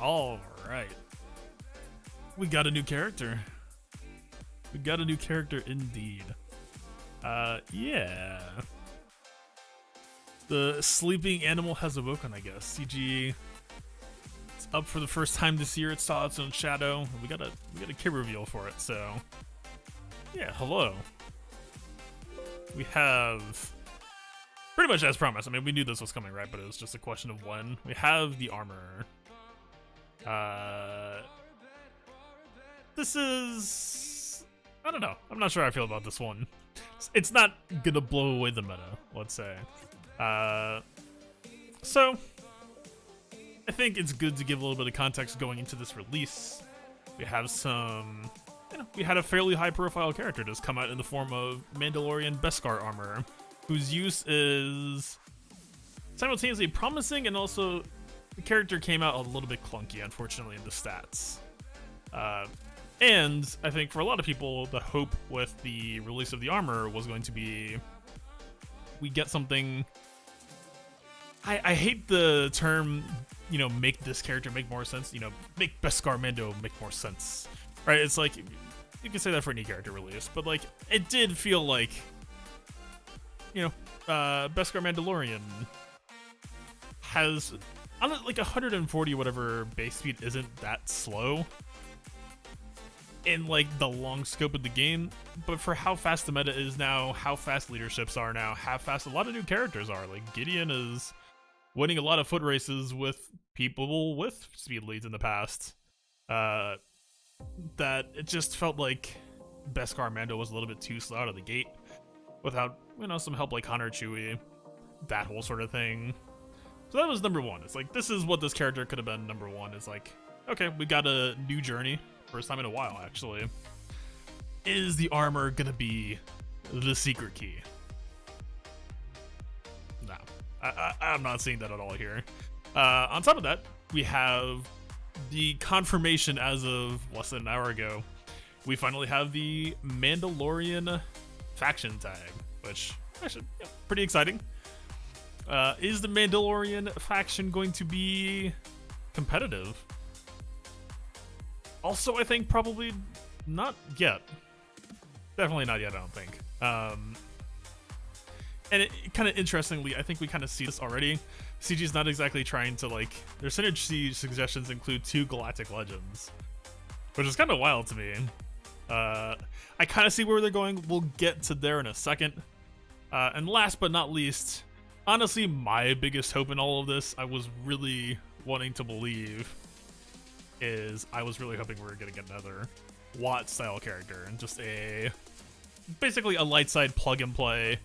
All right. We got a new character. We got a new character indeed. Yeah. The sleeping animal has awoken, I guess. CG. It's up for the first time this year. It saw its own shadow. We got a kit reveal for it, so yeah, hello. We have pretty much as promised. I mean, we knew this was coming, right? But it was just a question of when. We have the armor. This is... I don't know. I'm not sure how I feel about this one. It's not gonna blow away the meta, let's say. So, I think it's good to give a little bit of context going into this release. We have some... we had a fairly high-profile character just come out in the form of Mandalorian Beskar armor, whose use is simultaneously promising and also the character came out a little bit clunky, unfortunately, in the stats. And I think for a lot of people, the hope with the release of the armor was going to be we get something... I hate the term, make this character make more sense, make Beskar Mando make more sense. Right? It's like, you can say that for any character release, but like, it did feel like, Beskar Mandalorian has, like 140 whatever base speed isn't that slow in like the long scope of the game, but for how fast the meta is now, how fast leaderships are now, how fast a lot of new characters are, like Gideon is winning a lot of foot races with people with speed leads in the past, that it just felt like Beskar Mando was a little bit too slow out of the gate without, some help like Hunter Chewie, that whole sort of thing. So that was number one. It's like, this is what this character could have been. Number one is like, okay, we got a new journey. First time in a while, actually. Is the armor gonna be the secret key? No, I'm not seeing that at all here. On top of that, we have the confirmation as of less than an hour ago. We finally have the Mandalorian faction tag, which actually pretty exciting. Is the Mandalorian faction going to be competitive? Also, I think probably not yet. Definitely not yet, I don't think. And it kind of interestingly, I think we kind of see this already. CG's not exactly trying to like... Their synergy suggestions include 2 Galactic Legends, which is kind of wild to me. I kind of see where they're going. We'll get to there in a second. And last but not least, honestly, my biggest hope in all of this, I was really wanting to believe, is I was really hoping we were going to get another Watt-style character, and just basically a light side plug-and-play.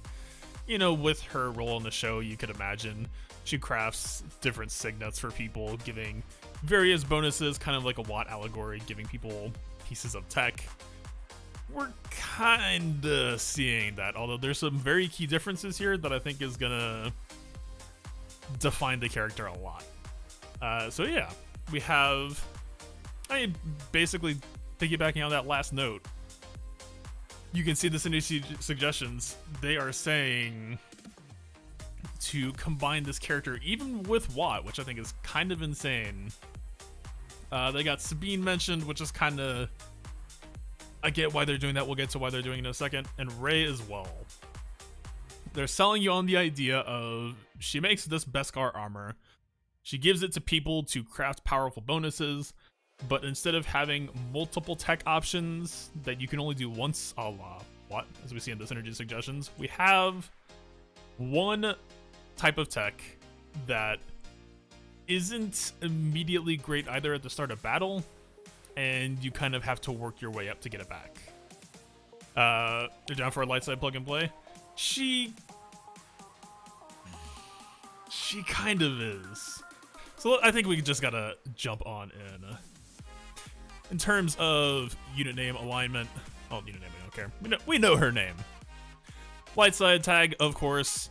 With her role in the show, you could imagine she crafts different signets for people, giving various bonuses, kind of like a Watt allegory, giving people pieces of tech. We're kind of seeing that, although there's some very key differences here that I think is going to define the character a lot. So yeah, we have... basically piggybacking on that last note, you can see this in these suggestions. They are saying to combine this character even with Watt, which I think is kind of insane. They got Sabine mentioned, which is kind of... I get why they're doing that. We'll get to why they're doing it in a second. And Rey as well. They're selling you on the idea of she makes this Beskar armor. She gives it to people to craft powerful bonuses. But instead of having multiple tech options that you can only do once, a la what, as we see in the synergy suggestions, we have one type of tech that isn't immediately great either at the start of battle, and you kind of have to work your way up to get it back. You're down for a light side plug and play? She kind of is. So I think we just gotta jump on in. In terms of unit name alignment, unit name, I don't care. We know her name. Light side tag, of course.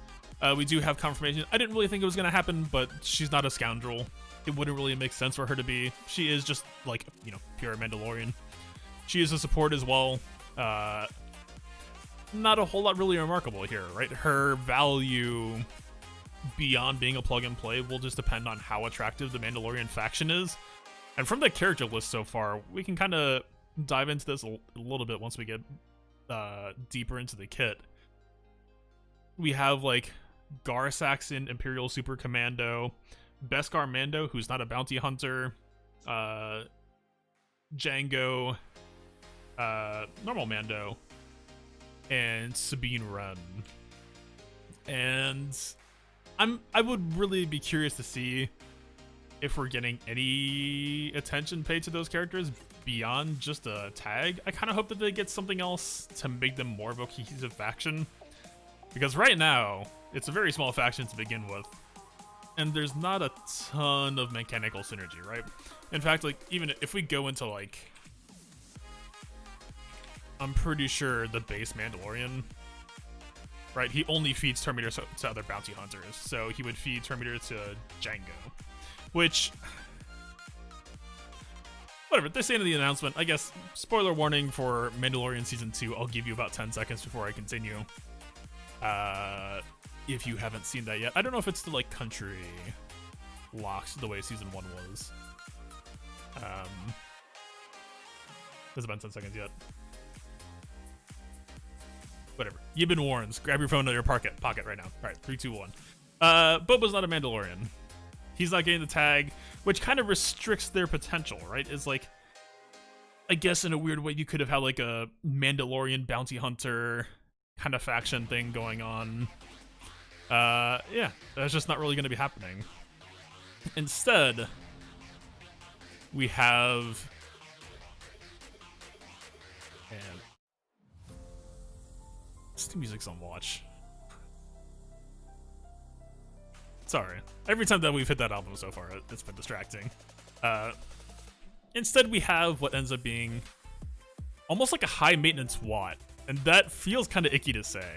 We do have confirmation. I didn't really think it was going to happen, but she's not a scoundrel. It wouldn't really make sense for her to be. She is just like, pure Mandalorian. She is a support as well. Not a whole lot really remarkable here, right? Her value beyond being a plug and play will just depend on how attractive the Mandalorian faction is. And from the character list so far, we can kind of dive into this a little bit once we get deeper into the kit. We have like Gar Saxon, Imperial Super Commando, Beskar Mando, who's not a bounty hunter, Django, normal Mando, and Sabine Wren. And I would really be curious to see if we're getting any attention paid to those characters beyond just a tag. I kind of hope that they get something else to make them more of a cohesive faction, because right now it's a very small faction to begin with, and there's not a ton of mechanical synergy, right? In fact, like, even if we go into like, I'm pretty sure the base Mandalorian, right, he only feeds Terminator to other bounty hunters, so he would feed Terminator to Django, which, whatever, this end of the announcement, I guess, spoiler warning for Mandalorian Season 2, I'll give you about 10 seconds before I continue. If you haven't seen that yet. I don't know if it's still like country locked the way Season 1 was. There's about 10 seconds yet. Whatever. You've been warned. Grab your phone out of your pocket right now. Alright, 3, 2, 1. Boba's not a Mandalorian. He's not getting the tag, which kind of restricts their potential, right? Is like, I guess in a weird way, you could have had like a Mandalorian bounty hunter kind of faction thing going on. Yeah, that's just not really going to be happening. Instead, we have... And this music's on watch. Sorry. Every time that we've hit that album so far, it's been distracting. Instead, we have what ends up being almost like a high-maintenance Watt, and that feels kind of icky to say.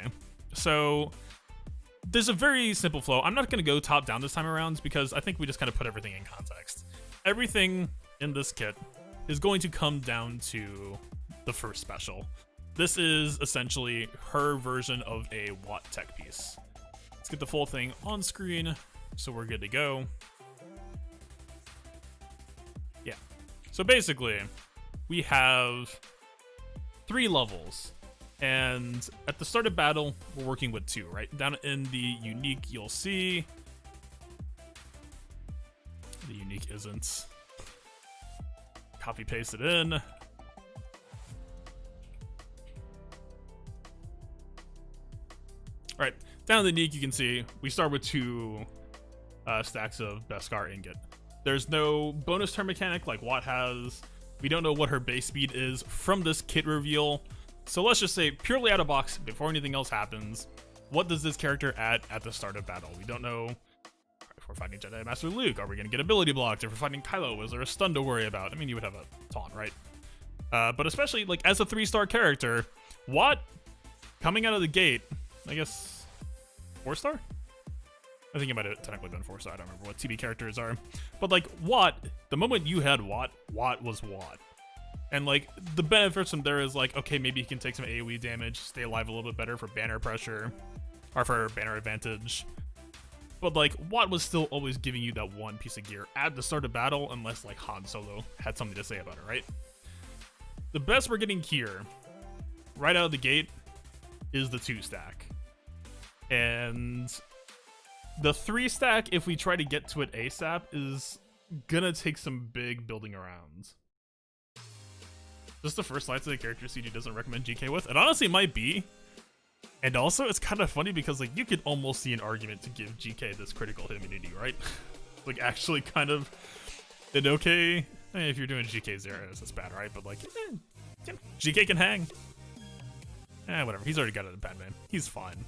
So there's a very simple flow. I'm not going to go top-down this time around because I think we just kind of put everything in context. Everything in this kit is going to come down to the first special. This is essentially her version of a Watt tech piece. Let's get the full thing on screen so we're good to go. Yeah. So basically, we have 3 levels. And at the start of battle, we're working with 2, right? Down in the unique, you'll see... The unique isn't. Copy paste it in. Alright, down in the unique, you can see we start with 2 stacks of Beskar ingot. There's no bonus turn mechanic like Watt has. We don't know what her base speed is from this kit reveal. So let's just say, purely out of box, before anything else happens, what does this character add at the start of battle? We don't know. If we're fighting Jedi Master Luke, are we going to get ability blocked? If we're fighting Kylo, is there a stun to worry about? I mean, you would have a taunt, right? But especially, like, as a 3-star character, Watt, coming out of the gate, I guess, 4-star? I think it might have technically been 4-star. I don't remember what TB characters are. But, like, Watt, the moment you had Watt, Watt was Watt. And, like, the benefits from there is, like, okay, maybe he can take some AoE damage, stay alive a little bit better for banner pressure, or for banner advantage. But, like, Watt was still always giving you that one piece of gear at the start of battle, unless, like, Han Solo had something to say about it, right? The best we're getting here, right out of the gate, is the 2-stack. And the 3-stack, if we try to get to it ASAP, is gonna take some big building around. Just the first lights of the character CG doesn't recommend GK with. It honestly might be. And also, it's kind of funny because, like, you could almost see an argument to give GK this critical hit immunity, right? Like, actually kind of an okay... if you're doing GK zeros, that's bad, right? But, like, GK can hang. Whatever. He's already got it in Batman. He's fine.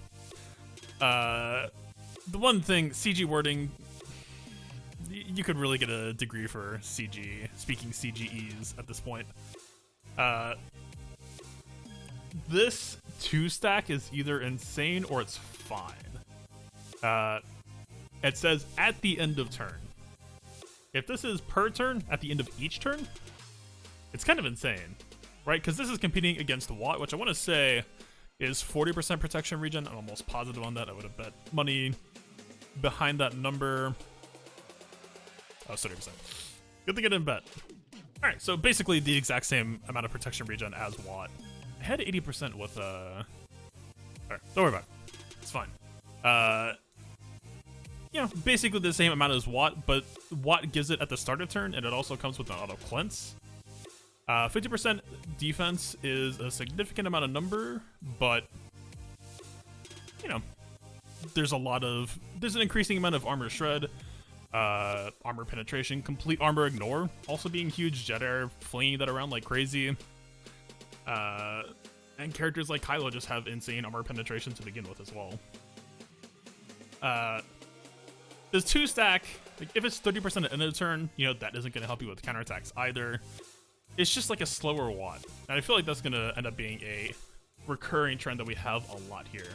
The one thing, CG wording... You could really get a degree for CG, speaking CGEs at this point. This 2-stack is either insane or it's fine. It says at the end of turn. If this is per turn, at the end of each turn, it's kind of insane, right? Because this is competing against Watt, which I want to say is 40% protection regen. I'm almost positive on that. I would have bet money behind that number. Oh, 30%. Good to get in bet. All right, so basically the exact same amount of protection regen as Watt. I had 80% with all right, don't worry about it. It's fine. You know, basically the same amount as Watt, but Watt gives it at the start of turn, and it also comes with an auto cleanse. 50% defense is a significant amount of number, but you know, there's an increasing amount of armor shred, armor penetration, complete armor ignore, also being huge, jet air, flinging that around like crazy. And characters like Kylo just have insane armor penetration to begin with as well. This 2-stack, like if it's 30% at the end of the turn, you know, that isn't going to help you with counterattacks either. It's just like a slower Watt. And I feel like that's going to end up being a recurring trend that we have a lot here.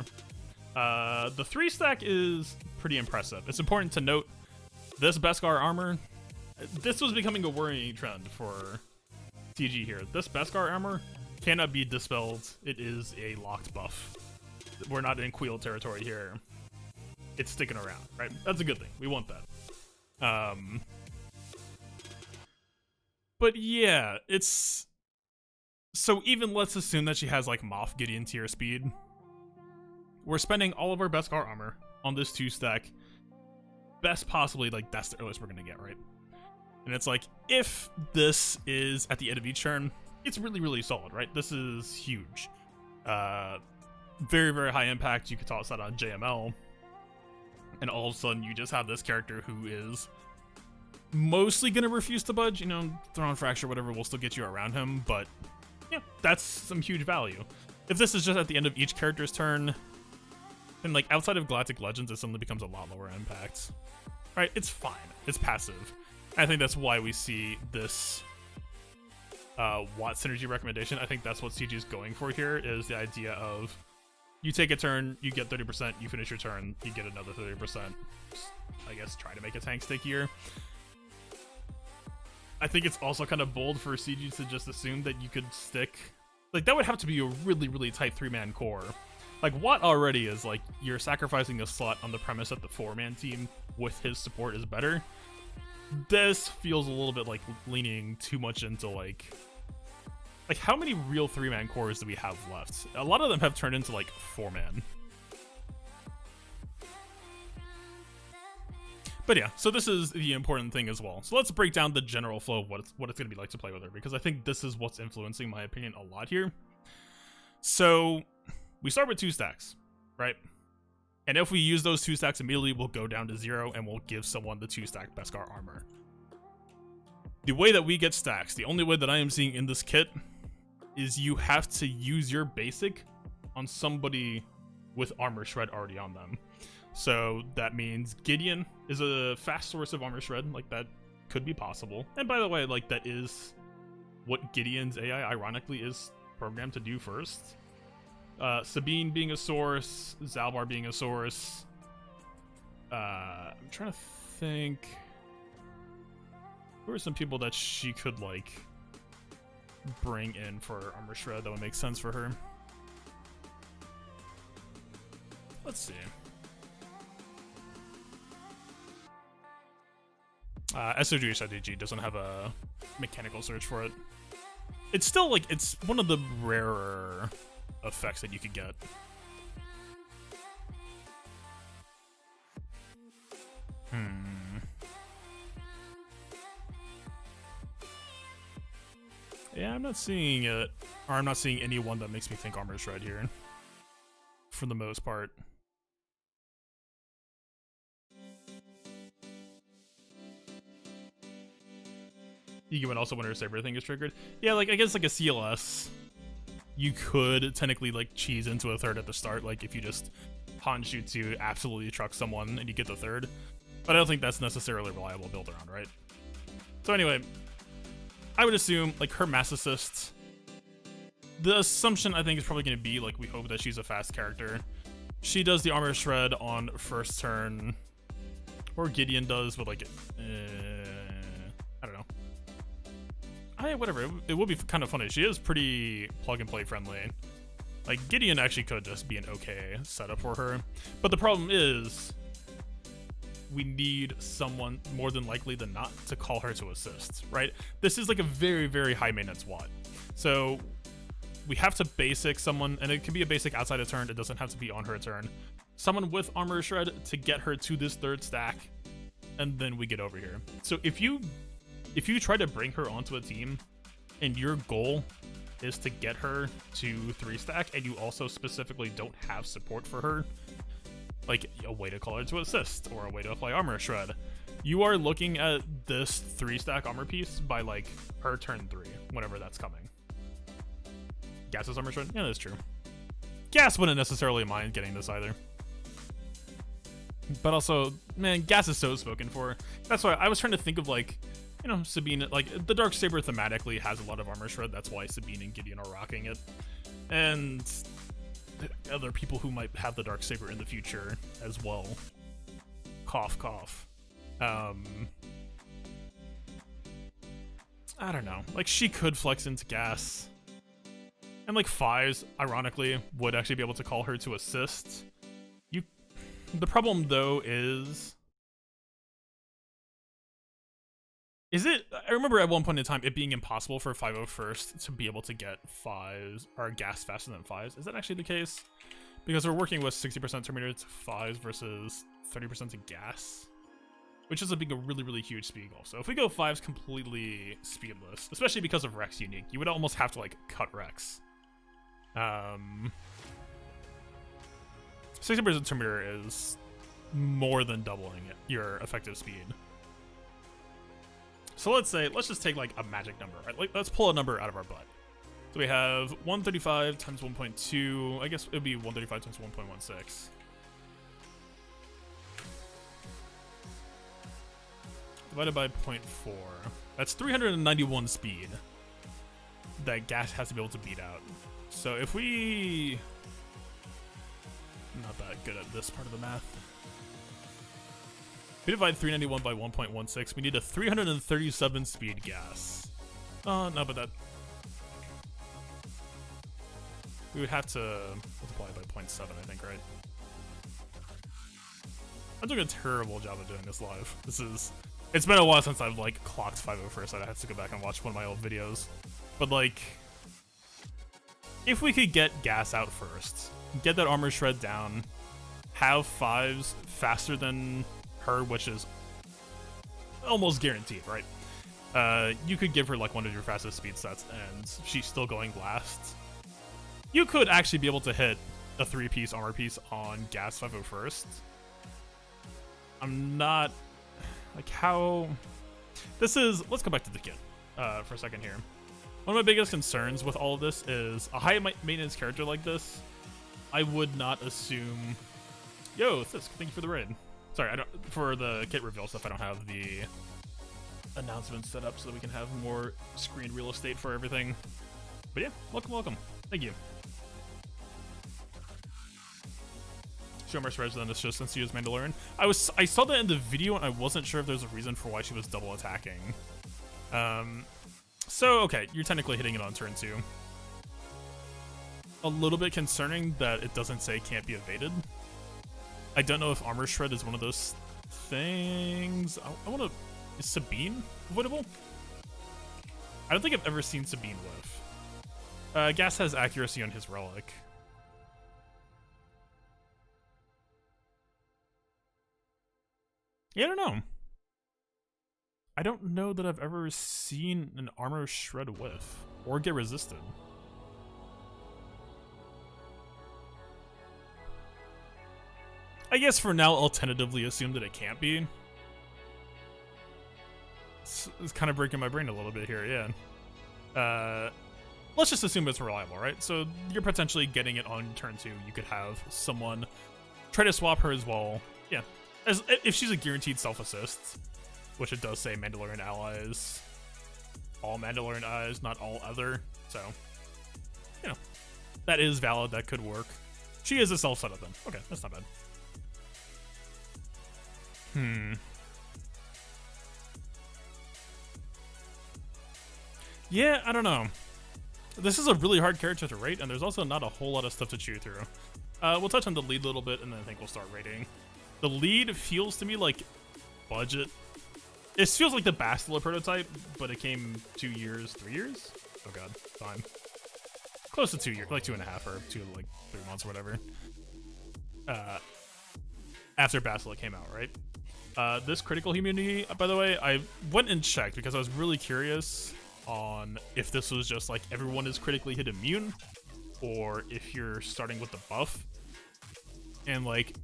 The 3-stack is pretty impressive. It's important to note this Beskar armor, this was becoming a worrying trend for TG here. This Beskar armor cannot be dispelled. It is a locked buff. We're not in Queel territory here. It's sticking around, right? That's a good thing. We want that. But yeah, it's... So even let's assume that she has like Moff Gideon tier speed. We're spending all of our Beskar armor on this 2-stack. Best possibly, like, that's the earliest we're gonna get, right? And it's like, if this is at the end of each turn, it's really, really solid, right? This is huge. Very, very high impact. You could toss that on JML. And all of a sudden, you just have this character who is mostly gonna refuse to budge. You know, Thrawn Fracture, whatever, will still get you around him. But, yeah, that's some huge value. If this is just at the end of each character's turn, then, like, outside of Galactic Legends, it suddenly becomes a lot lower impact. Right? It's fine. It's passive. I think that's why we see this Watt synergy recommendation. I think that's what CG is going for here, is the idea of you take a turn, you get 30%, you finish your turn, you get another 30%. I guess try to make a tank stickier. I think it's also kind of bold for CG to just assume that you could stick... Like, that would have to be a really, really tight 3-man core. Like, Watt already is, like, you're sacrificing a slot on the premise that the 4-man team with his support is better. This feels a little bit like leaning too much into, like how many real 3-man cores do we have left? A lot of them have turned into, like, 4-man. But yeah, so this is the important thing as well. So let's break down the general flow of what it's going to be like to play with her, because I think this is what's influencing my opinion a lot here. So we start with 2 stacks, right? And if we use those 2 stacks immediately, we'll go down to 0 and we'll give someone the 2-stack Beskar armor. The way that we get stacks, the only way that I am seeing in this kit, is you have to use your basic on somebody with armor shred already on them. So that means Gideon is a fast source of armor shred, like that could be possible. And by the way, like that is what Gideon's AI ironically is programmed to do first. Sabine being a source, Zalbar being a source. I'm trying to think. Who are some people that she could like bring in for armor shred that would make sense for her? Let's see. SOGHIDG doesn't have a mechanical search for it. It's still like, it's one of the rarer effects that you could get. Yeah, I'm not seeing it. Or I'm not seeing anyone that makes me think armor shred here. For the most part. You can also Winter Saber thing is triggered. Yeah, like I guess like a CLS, you could technically like cheese into a third at the start, like if you just Han shoot to absolutely truck someone and you get the third. But I don't think that's necessarily a reliable build around, right? So anyway, I would assume like her mass assist. The assumption I think is probably going to be like we hope that she's a fast character. She does the armor shred on first turn, or Gideon does, but like I don't know. Yeah, whatever. It would be kind of funny. She is pretty plug and play friendly. Like Gideon actually could just be an okay setup for her. But the problem is, we need someone more than likely than not to call her to assist, right? This is like a very, very high maintenance WOT. So we have to basic someone, and it can be a basic outside of turn. It doesn't have to be on her turn. Someone with Armor Shred to get her to this 3rd stack, and then we get over here. So if you try to bring her onto a team, and your goal is to get her to 3 stack, and you also specifically don't have support for her, like a way to call her to assist or a way to apply Armor Shred, you are looking at this 3 stack armor piece by like her turn 3, whenever that's coming. Gas's Armor Shred? Yeah, that's true. Gas wouldn't necessarily mind getting this either. But also, man, Gas is so spoken for. That's why I was trying to think of, like, you know, Sabine, like, the Darksaber thematically has a lot of Armor Shred. That's why Sabine and Gideon are rocking it. And other people who might have the Darksaber in the future as well. Cough, cough. I don't know. Like, she could flex into Gas. And, like, Fives, ironically, would actually be able to call her to assist. The problem, though, is it... I remember at one point in time it being impossible for 501st to be able to get Fives, or Gas faster than Fives. Is that actually the case? Because we're working with 60% Terminator to Fives versus 30% to Gas, which ends up being a really, really huge speed goal. So if we go Fives completely speedless, especially because of Rex unique, you would almost have to, like, cut Rex. 60% Terminator is more than doubling your effective speed. So let's just take like a magic number, right? Like, let's pull a number out of our butt. So we have 135 times 1.2. I guess it would be 135 times 1.16. Divided by 0.4. That's 391 speed that Gas has to be able to beat out. So if we... Not that good at this part of the math. If we divide 391 by 1.16, we need a 337 speed Gas. No, but that... We would have to multiply by 0.7, I think, right? I'm doing a terrible job of doing this live. It's been a while since I've, like, clocked 501st, so I have to go back and watch one of my old videos. But, like, if we could get Gas out first, get that Armor Shred down, have Fives faster than her, which is almost guaranteed, right? You could give her like one of your fastest speed sets and she's still going last. You could actually be able to hit a 3-piece armor piece on Gas 501st. I'm not like how this is. Let's go back to the kit for a second here. One of my biggest concerns with all of this is a high maintenance character like this. I would not assume. Yo, Thisk, thank you for the raid. Sorry, I don't, for the kit reveal stuff, I don't have the announcements set up so that we can have more screen real estate for everything. But yeah, welcome. Thank you. Show more spreads than this just since she was Mandalorian. I saw that in the video and I wasn't sure if there's a reason for why she was double attacking. So okay, you're technically hitting it on turn 2. A little bit concerning that it doesn't say can't be evaded. I don't know if Armor Shred is one of those things. I want to... Is Sabine avoidable? I don't think I've ever seen Sabine whiff. Gas has accuracy on his relic. Yeah, I don't know. I don't know that I've ever seen an Armor Shred whiff or get resisted. I guess for now, I'll tentatively assume that it can't be. It's kind of breaking my brain a little bit here, yeah. Let's just assume it's reliable, right? So you're potentially getting it on turn 2. You could have someone try to swap her as well. Yeah, if she's a guaranteed self-assist, which it does say Mandalorian allies. All Mandalorian allies, not all other. So, you know, that is valid. That could work. She is a self-setup then. Okay, that's not bad. Yeah, I don't know. This is a really hard character to rate, and there's also not a whole lot of stuff to chew through. We'll touch on the lead a little bit, and then I think we'll start rating. The lead feels to me like budget. It feels like the Bastila prototype, but it came 2 years, 3 years? Oh god, fine. Close to 2 years, like 2.5 or 3 months or whatever. After Bastila came out, right? This critical immunity, by the way, I went and checked because I was really curious on if this was just like everyone is critically hit immune, or if you're starting with the buff. And like,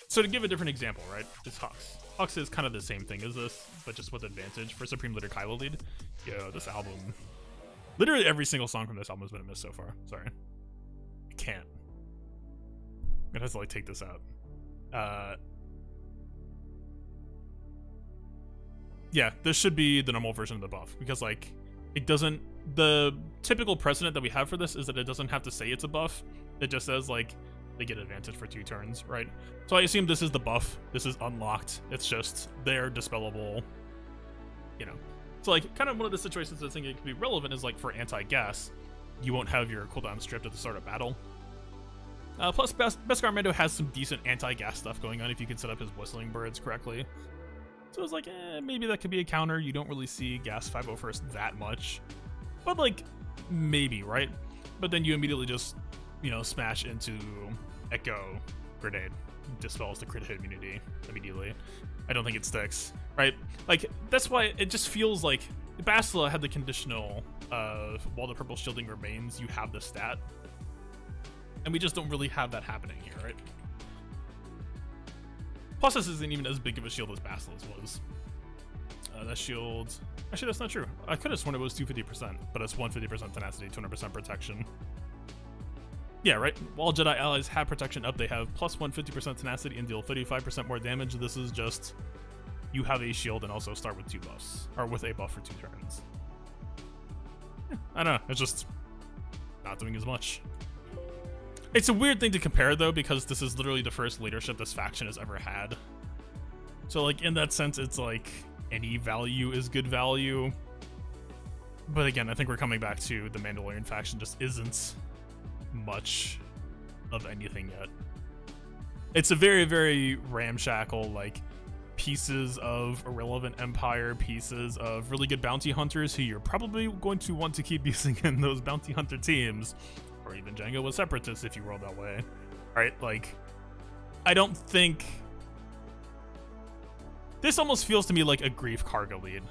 so to give a different example, right? It's Hux. Hux is kind of the same thing as this, but just with advantage for Supreme Leader Kylo lead. Yo, this album, literally every single song from this album has been a miss so far. Sorry, I can't. I'm gonna have to like take this out. Yeah, this should be the normal version of the buff, because like it doesn't, the typical precedent that we have for this is that it doesn't have to say it's a buff. It just says like they get advantage for 2 turns, right? So I assume this is the buff. This is unlocked. It's just they're dispellable, you know. So like kind of one of the situations I think it could be relevant is like for anti-gas, you won't have your cooldown stripped at the start of battle. Plus, Beskar Mando has some decent anti-gas stuff going on if you can set up his whistling birds correctly. So it's like, maybe that could be a counter. You don't really see Gas 501st that much, but like maybe, right? But then you immediately just, you know, smash into Echo Grenade, dispels the crit hit immunity immediately. I don't think it sticks, right? Like that's why it just feels like Bastila had the conditional of while the purple shielding remains, you have the stat, and we just don't really have that happening here, right? Plus, this isn't even as big of a shield as Bastila's was. That shield, actually, that's not true. I could have sworn it was 250%, but it's 150% tenacity, 200% protection. Yeah, right? While Jedi allies have protection up, they have plus 150% tenacity and deal 35% more damage. This is just, you have a shield and also start with 2 buffs, or with a buff for 2 turns. Yeah, I don't know, it's just not doing as much. It's a weird thing to compare though, because this is literally the first leadership this faction has ever had. So like in that sense, it's like any value is good value. But again, I think we're coming back to the Mandalorian faction just isn't much of anything yet. It's a very, very ramshackle, like pieces of irrelevant empire, pieces of really good bounty hunters who you're probably going to want to keep using in those bounty hunter teams, or even Jango with separatists if you roll that way. Alright, like, I don't think... This almost feels to me like a Grief cargo lead,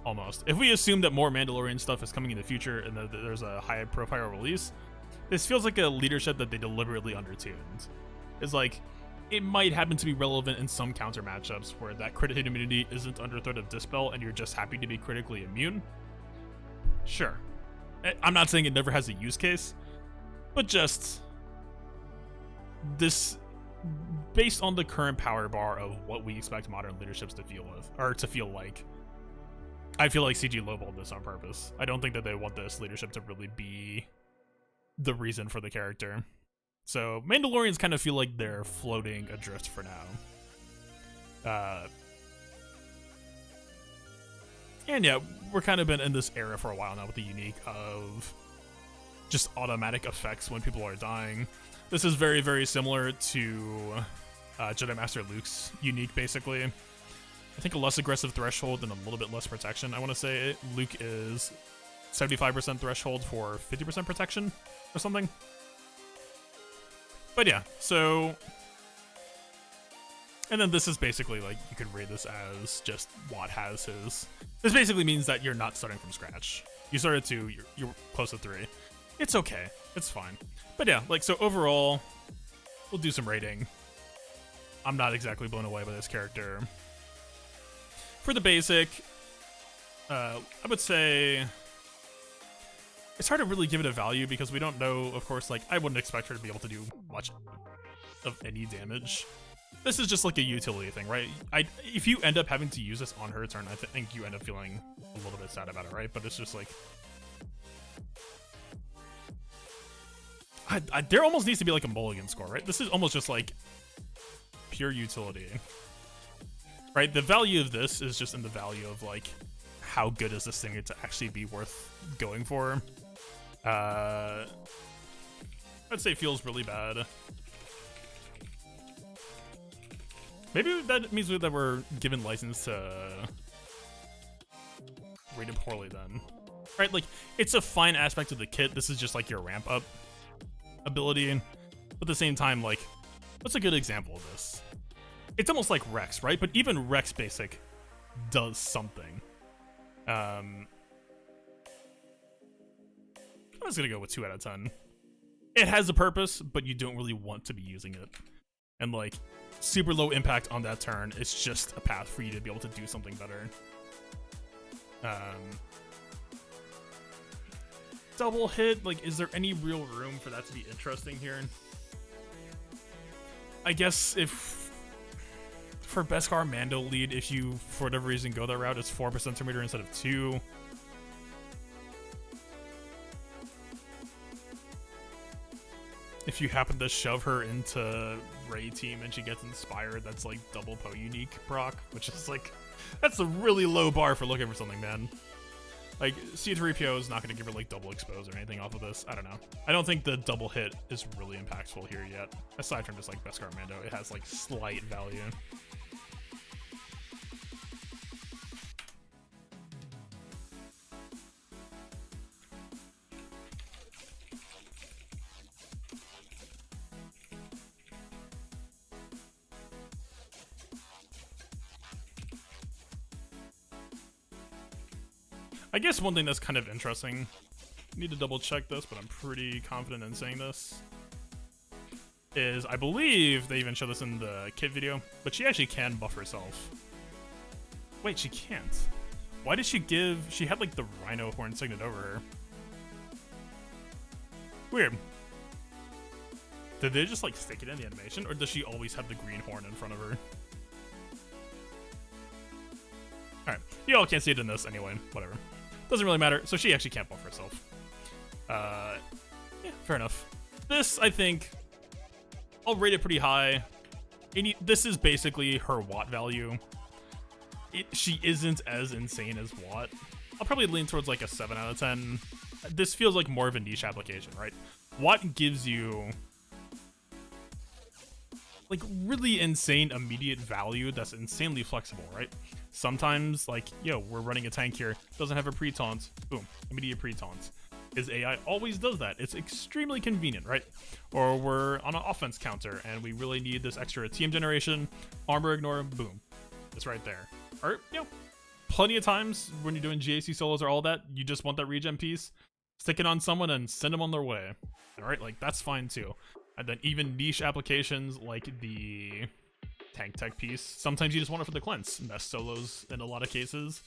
almost. If we assume that more Mandalorian stuff is coming in the future and that there's a high profile release, this feels like a leadership that they deliberately undertuned. It's like, it might happen to be relevant in some counter matchups where that crit hit immunity isn't under threat of dispel and you're just happy to be critically immune. Sure. I'm not saying it never has a use case, but just this, based on the current power bar of what we expect modern leaderships to feel with, or to feel like, I feel like CG lowballed this on purpose. I don't think that they want this leadership to really be the reason for the character. So Mandalorians kind of feel like they're floating adrift for now. And yeah, we're kind of been in this era for a while now with the unique of just automatic effects when people are dying. This is very, very similar to Jedi Master Luke's unique, basically. I think a less aggressive threshold and a little bit less protection. I want to say Luke is 75% threshold for 50% protection or something. But yeah, so... And then this is basically like, you could read this as just Watt has his... This basically means that you're not starting from scratch. You start at 2, you're close to 3. It's okay, it's fine. But yeah, like, so overall, we'll do some rating. I'm not exactly blown away by this character. For the basic, I would say... It's hard to really give it a value because we don't know, of course, like, I wouldn't expect her to be able to do much of any damage. This is just like a utility thing, right? If you end up having to use this on her turn, I think you end up feeling a little bit sad about it, right? But it's just like... there almost needs to be like a mulligan score, right? This is almost just like pure utility, right? The value of this is just in the value of like, how good is this thing to actually be worth going for? I'd say feels really bad. Maybe that means that we're given license to rate it poorly then. Right, like, it's a fine aspect of the kit. This is just like your ramp up ability. But at the same time, like, what's a good example of this? It's almost like Rex, right? But even Rex Basic does something. I'm just gonna go with 2 out of 10. It has a purpose, but you don't really want to be using it. And like, super low impact on that turn. It's just a path for you to be able to do something better. Double hit, like, is there any real room for that to be interesting here? I guess if for Beskar Mando lead, if you for whatever reason go that route, it's 4% centimeter instead of 2. If you happen to shove her into Ray team and she gets inspired, that's like double Poe unique proc, which is like, that's a really low bar for looking for something, man. Like, C3PO is not going to give her like double expose or anything off of this. I don't know. I don't think the double hit is really impactful here yet. Aside from just like Beskar Mando, it has like slight value. I guess one thing that's kind of interesting, I need to double check this, but I'm pretty confident in saying this, is I believe they even show this in the kit video, but she actually can buff herself. Wait, she can't. Why did she give, she had like the Rhino horn signet over her. Weird. Did they just like stick it in the animation, or does she always have the green horn in front of her? Alright, y'all can't see it in this anyway, whatever. Doesn't really matter, so she actually can't buff herself. Yeah, fair enough. This, I think, I'll rate it pretty high. This is basically her Watt value. She isn't as insane as Watt. I'll probably lean towards like a 7 out of 10. This feels like more of a niche application, right? Watt gives you like really insane immediate value that's insanely flexible, right? Sometimes, like, yo, we're running a tank here, doesn't have a pre-taunt, boom, immediate pre-taunt. His AI always does that. It's extremely convenient, right? Or we're on an offense counter and we really need this extra team generation, armor ignore, boom, it's right there. Or, you know, plenty of times when you're doing GAC solos or all that, you just want that regen piece, stick it on someone and send them on their way. All right, like, that's fine too. And then even niche applications like the tank tech piece, sometimes you just want it for the cleanse. Nest solos in a lot of cases.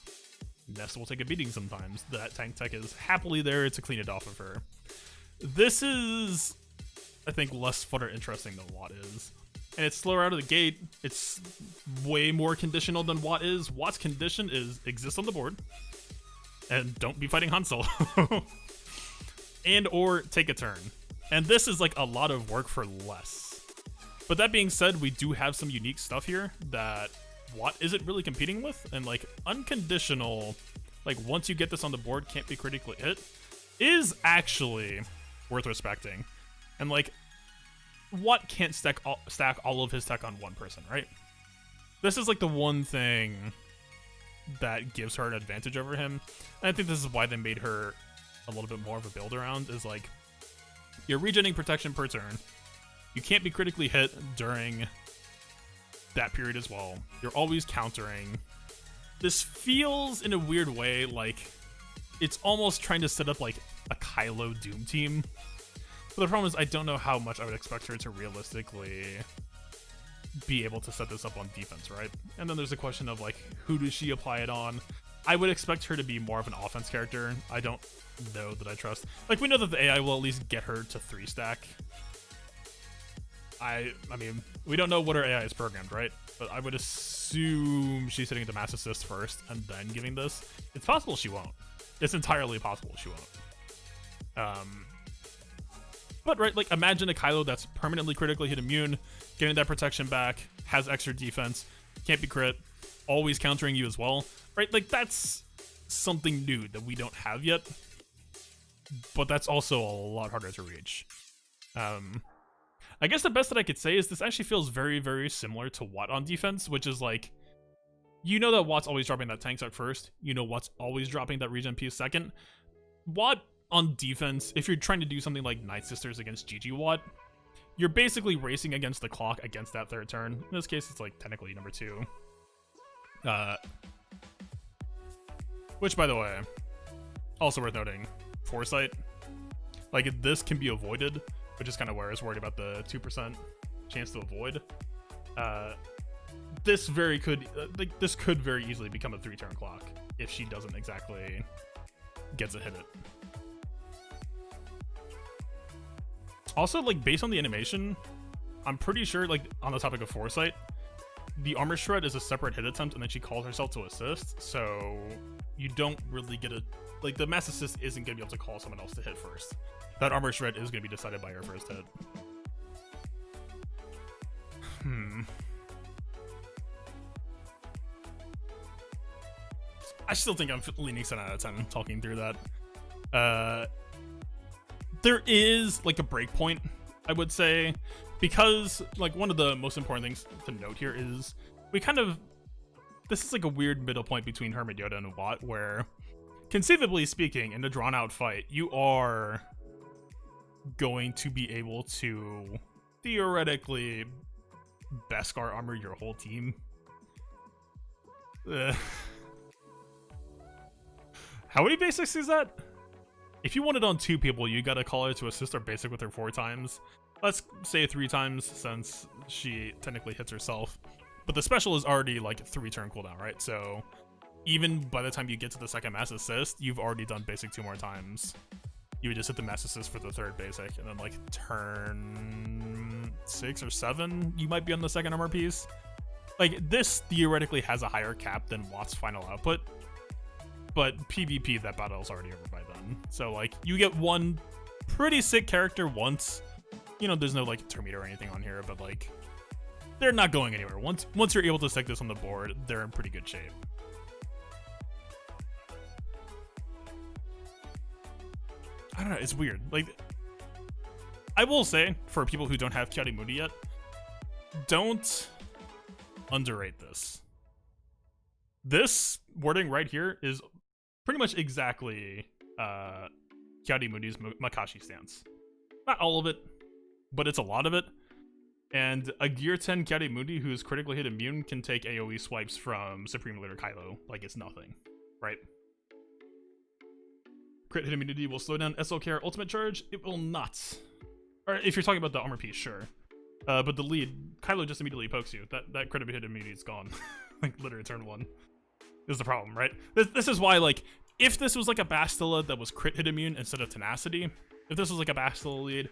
Nest will take a beating sometimes. That tank tech is happily there to clean it off of her. This is, I think, less fun or interesting than Watt is. And it's slower out of the gate. It's way more conditional than Watt is. Watt's condition is exist on the board and don't be fighting Han Solo. And or take a turn. And this is like a lot of work for less. But that being said, we do have some unique stuff here that Watt isn't really competing with, and like unconditional, like once you get this on the board, can't be critically hit, is actually worth respecting. And like, Watt can't stack all of his tech on one person, right? This is like the one thing that gives her an advantage over him. And I think this is why they made her a little bit more of a build around, is like, you're regenerating protection per turn. You can't be critically hit during that period as well. You're always countering. This feels, in a weird way, like it's almost trying to set up like a Kylo Doom team. But the problem is I don't know how much I would expect her to realistically be able to set this up on defense, right? And then there's the question of like, who does she apply it on? I would expect her to be more of an offense character. I don't know that I trust. Like, we know that the AI will at least get her to 3-stack. I mean, we don't know what her AI is programmed, right? But I would assume she's hitting the mass assist first and then giving this. It's possible she won't. It's entirely possible she won't. But right, like, imagine a Kylo that's permanently critically hit immune, getting that protection back, has extra defense, can't be crit, always countering you as well, right? Like, that's something new that we don't have yet, but that's also a lot harder to reach. I guess the best that I could say is this actually feels very, very similar to Watt on defense, which is like, you know that Watt's always dropping that tank suck first. You know Watt's always dropping that regen piece second. Watt on defense, if you're trying to do something like Night Sisters against GG Watt, you're basically racing against the clock against that third turn. In this case, it's like technically number 2. Which, by the way, also worth noting, Foresight. Like, this can be avoided, which is kind of where I was worried about the 2% chance to avoid. This this could very easily become a 3-turn clock if she doesn't exactly get to hit it. Also, like, based on the animation, I'm pretty sure, like, on the topic of Foresight, the armor shred is a separate hit attempt, and then she calls herself to assist, so you don't really get a... Like, the mass assist isn't going to be able to call someone else to hit first. That armor shred is going to be decided by her first hit. I still think I'm leaning 7 out of 10 talking through that. There is, like, a break point, I would say, because, like, one of the most important things to note here is we kind of... This is, like, a weird middle point between Hermit Yoda and Watt, where, conceivably speaking, in a drawn-out fight, you are going to be able to, theoretically, Beskar armor your whole team. How many basics is that? If you want it on 2 people, you gotta call her to assist or basic with her 4 times. Let's say 3 times, since she technically hits herself. But the special is already like 3-turn cooldown, right? So even by the time you get to the second mass assist, you've already done basic 2 more times. You would just hit the mass assist for the 3rd basic, and then like turn 6 or 7, you might be on the second armor piece. Like, this theoretically has a higher cap than Watt's final output, but PvP, that battle is already over by then. So like, you get one pretty sick character once. You know, there's no like turn meter or anything on here, but like, they're not going anywhere. Once you're able to stick this on the board, they're in pretty good shape. I don't know, it's weird. Like, I will say, for people who don't have Kyari Moody yet, don't underrate this. This wording right here is pretty much exactly Kyari Moody's Makashi stance. Not all of it, but it's a lot of it. And a Gear 10 Kyari Moody who's critically hit immune can take AoE swipes from Supreme Leader Kylo like it's nothing, right? Crit hit immunity will slow down SLKR ultimate charge. It will not. Or if you're talking about the armor piece, sure. But the lead, Kylo just immediately pokes you. That crit hit immunity is gone. Like, literally turn 1 is the problem, right? This is why, like, if this was like a Bastila that was crit hit immune instead of tenacity, if this was like a Bastila lead,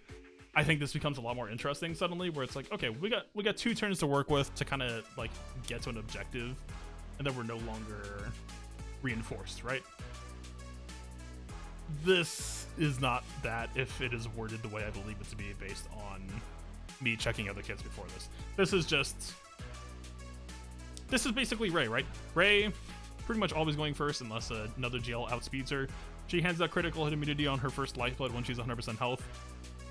I think this becomes a lot more interesting suddenly, where it's like, okay, we got 2 turns to work with to kind of like get to an objective, and then we're no longer reinforced, right? This is not that if it is worded the way I believe it to be based on me checking other kits before this. This is basically Rey, right? Rey pretty much always going first unless another GL outspeeds her. She hands out critical hit immunity on her first lifeblood when she's 100% health,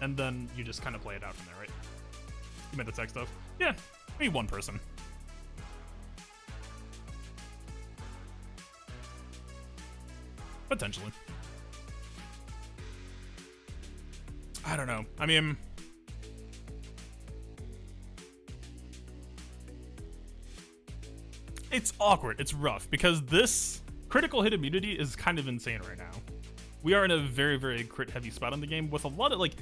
and then you just kind of play it out from there, right? You meant the tech stuff? Yeah, maybe 1 person. Potentially. I don't know. I mean, it's awkward. It's rough because this critical hit immunity is kind of insane right now. We are in a very, very crit heavy spot in the game with a lot of like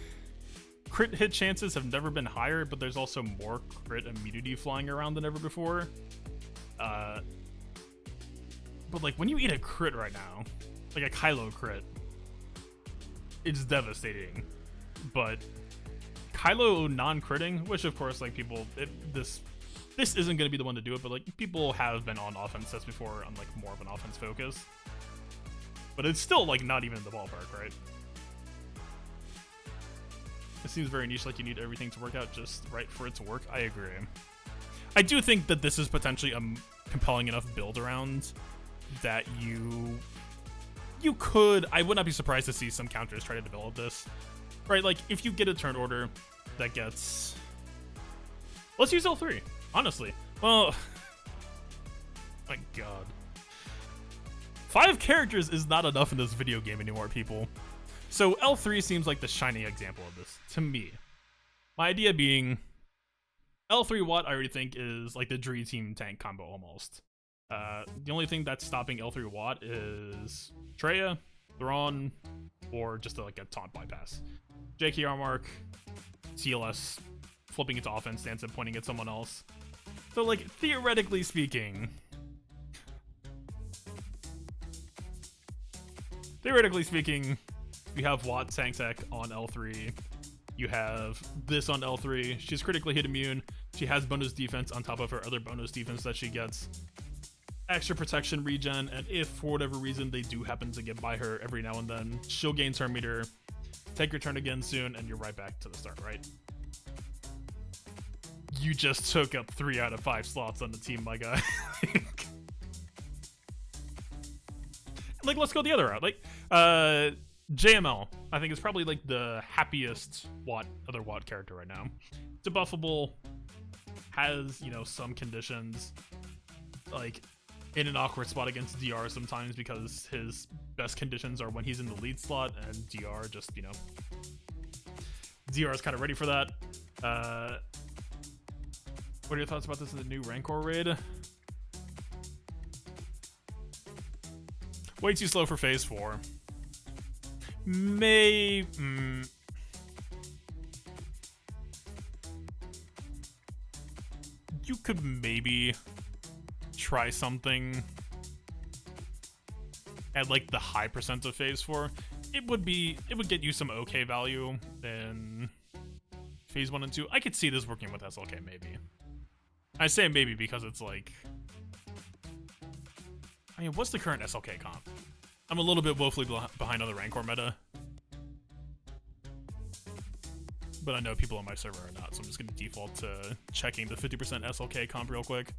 crit hit chances have never been higher, but there's also more crit immunity flying around than ever before. But like when you eat a crit right now, like a Kylo crit, it's devastating. But Kylo non-critting, which of course like people, this isn't going to be the one to do it, but like people have been on offense sets before on like more of an offense focus. But it's still like not even in the ballpark, right? It seems very niche, like you need everything to work out just right for it to work. I agree. I do think that this is potentially a compelling enough build around that you could, I would not be surprised to see some counters try to develop this. Right, like if you get a turn order that gets Let's use L3, honestly. Well, my god. 5 characters is not enough in this video game anymore, people. So L3 seems like the shining example of this, to me. My idea being, L3 Watt I already think is like the Dream Team tank combo almost. The only thing that's stopping L3 Watt is Treya, Thrawn, or just like a taunt bypass. JKR mark, TLS, flipping it to offense stance and pointing at someone else. So like, theoretically speaking, you have Watt tank tech on L3. You have this on L3. She's critically hit immune. She has bonus defense on top of her other bonus defense that she gets. Extra protection regen, and if for whatever reason they do happen to get by her every now and then, she'll gain turn meter, take your turn again soon, and you're right back to the start, right? You just took up 3 out of 5 slots on the team, my guy. Like, let's go the other route. Like, JML, I think, is probably like the happiest other Watt character right now. Debuffable, has, you know, some conditions, like in an awkward spot against DR sometimes because his best conditions are when he's in the lead slot, and DR just, you know, DR is kind of ready for that. What are your thoughts about this in the new Rancor raid? Way too slow for phase 4. You could maybe try something at like the high percent of phase 4. It would get you some okay value in phase 1 and 2. I could see this working with SLK maybe. I say maybe because it's like, I mean, what's the current SLK comp? I'm a little bit woefully behind on the Rancor meta, but I know people on my server are not, so I'm just going to default to checking the 50% SLK comp real quick.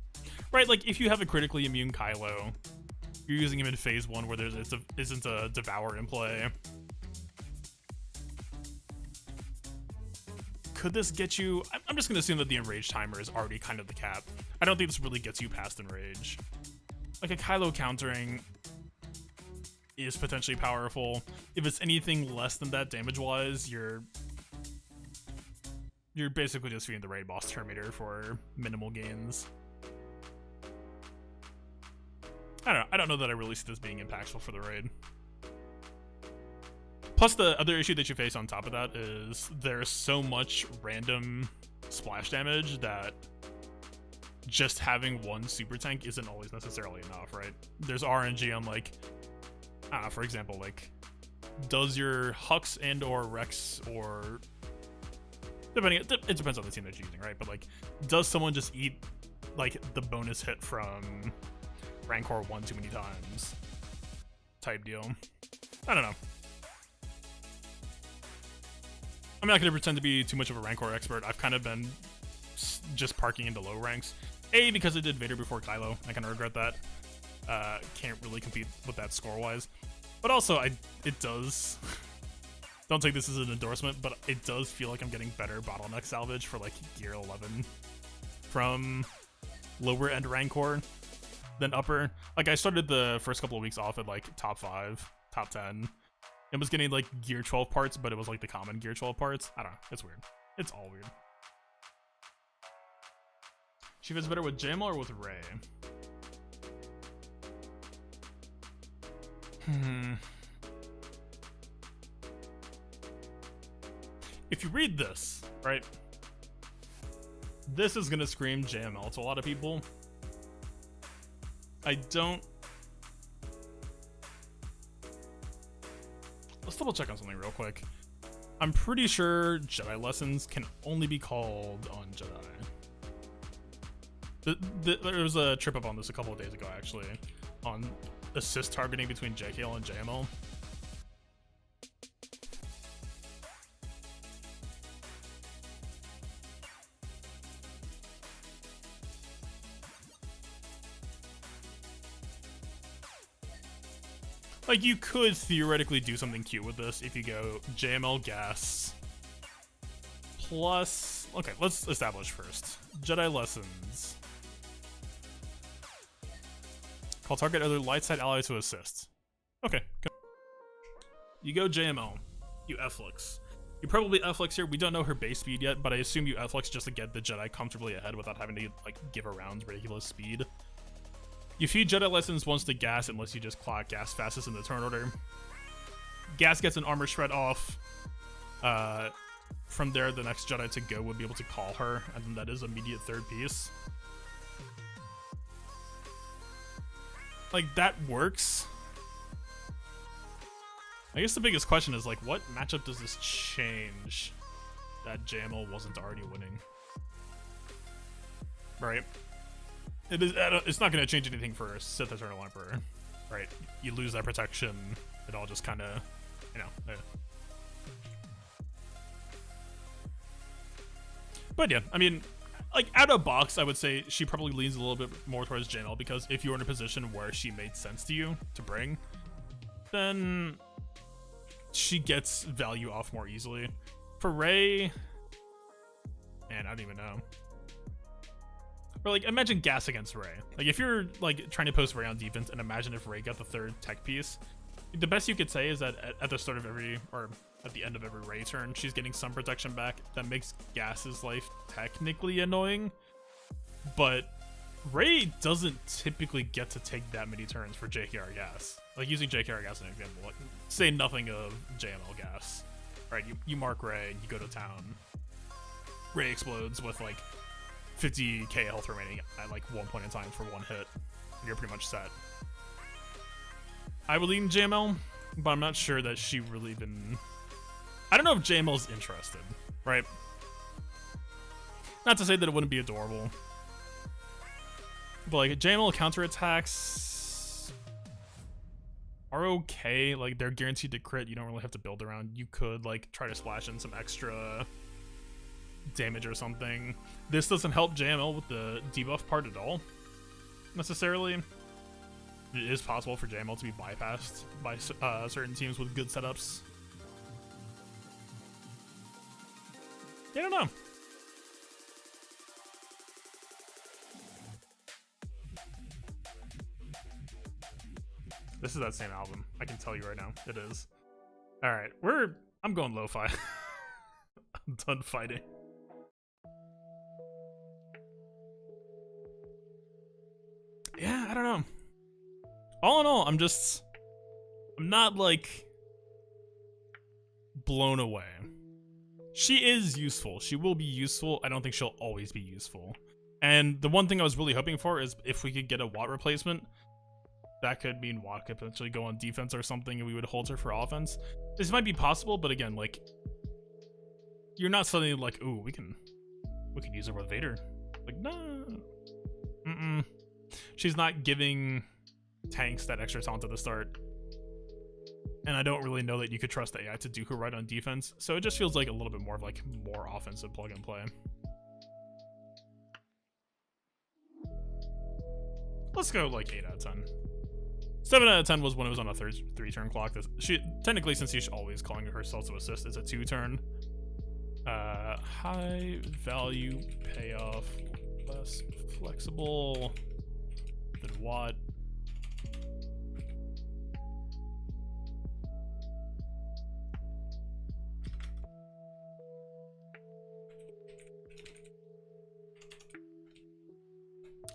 Right, like if you have a critically immune Kylo, you're using him in phase 1 where there isn't a Devour in play. Could this get you? I'm just going to assume that the Enrage timer is already kind of the cap. I don't think this really gets you past Enrage. Like a Kylo countering is potentially powerful. If it's anything less than that damage-wise, you're basically just feeding the raid boss turn meter for minimal gains. I don't know that I really see this being impactful for the raid. Plus, the other issue that you face on top of that is there's so much random splash damage that just having one super tank isn't always necessarily enough, right? There's RNG on, like, for example, like, does your Hux and or Rex, or it depends on the team that you're using, right? But like, does someone just eat like the bonus hit from Rancor 1 too many times type deal? I don't know. I'm not going to pretend to be too much of a Rancor expert. I've kind of been just parking into low ranks. A, because I did Vader before Kylo. I kind of regret that. Can't really compete with that score-wise. But also, it does... Don't take this as an endorsement, but it does feel like I'm getting better bottleneck salvage for, like, Gear 11 from lower-end Rancor than upper. Like, I started the first couple of weeks off at, like, top 5, top 10. It was getting, like, Gear 12 parts, but it was, like, the common Gear 12 parts. I don't know. It's weird. It's all weird. She fits better with JML or with Rey? If you read this, right, this is gonna scream JML to a lot of people. I don't... Let's double check on something real quick. I'm pretty sure Jedi lessons can only be called on Jedi. There was a trip up on this a couple of days ago, actually, on assist targeting between JKL and JML. Like, you could theoretically do something cute with this if you go JML gas plus okay, let's establish first. Jedi lessons. Call target other light side ally to assist. Okay, go. You go JML. You F-Lux. You probably F-Lux here. We don't know her base speed yet, but I assume you F-Lux just to get the Jedi comfortably ahead without having to like give around ridiculous speed. You feed Jedi lessons once to Gas unless you just clock Gas fastest in the turn order. Gas gets an armor shred off. From there, the next Jedi to go would be able to call her, and then that is immediate third piece. Like, that works. I guess the biggest question is, like, what matchup does this change that JML wasn't already winning? Right? It's not going to change anything for Sith Eternal Emperor, right? You lose that protection, it all just kind of, you know. But yeah, I mean, like, out of box, I would say she probably leans a little bit more towards JML, because if you're in a position where she made sense to you to bring, then she gets value off more easily. For Rey, man, I don't even know. Or like, imagine Gas against Rey. Like, if you're like trying to post Rey on defense, and imagine if Rey got the third tech piece, the best you could say is that at the start of every, or at the end of every Rey turn, she's getting some protection back. That makes Gas's life technically annoying, but Rey doesn't typically get to take that many turns for JKR Gas. Like, using JKR Gas as an example, like, say nothing of JML Gas. Right, you mark Rey, you go to town. Rey explodes with like 50k health remaining at like one point in time for one hit, and you're pretty much set. I would lean JML, but I'm not sure that she really even... I don't know if JML's interested, right? Not to say that it wouldn't be adorable, but like, JML counterattacks are okay. Like, they're guaranteed to crit. You don't really have to build around. You could like try to splash in some extra damage or something. This doesn't help JML with the debuff part at all, necessarily. It is possible for JML to be bypassed by certain teams with good setups. I don't know. This is that same album. I can tell you right now. It is. Alright, I'm going lo-fi. I'm done fighting. Yeah, I don't know. All in all, I'm not like blown away. She is useful. She will be useful. I don't think she'll always be useful. And the one thing I was really hoping for is if we could get a Watt replacement, that could mean Watt could potentially go on defense or something, and we would hold her for offense. This might be possible, but again, like, you're not suddenly like, ooh, we can use her with Vader. Like, no. She's not giving tanks that extra talent at the start. And I don't really know that you could trust the AI to do her right on defense, so it just feels like a little bit more of like more offensive plug and play. Let's go like 8 out of 10. 7 out of 10 was when it was on a 3-turn clock. She technically, since she's always calling herself to assist, it's a 2-turn. High value payoff, less flexible than what?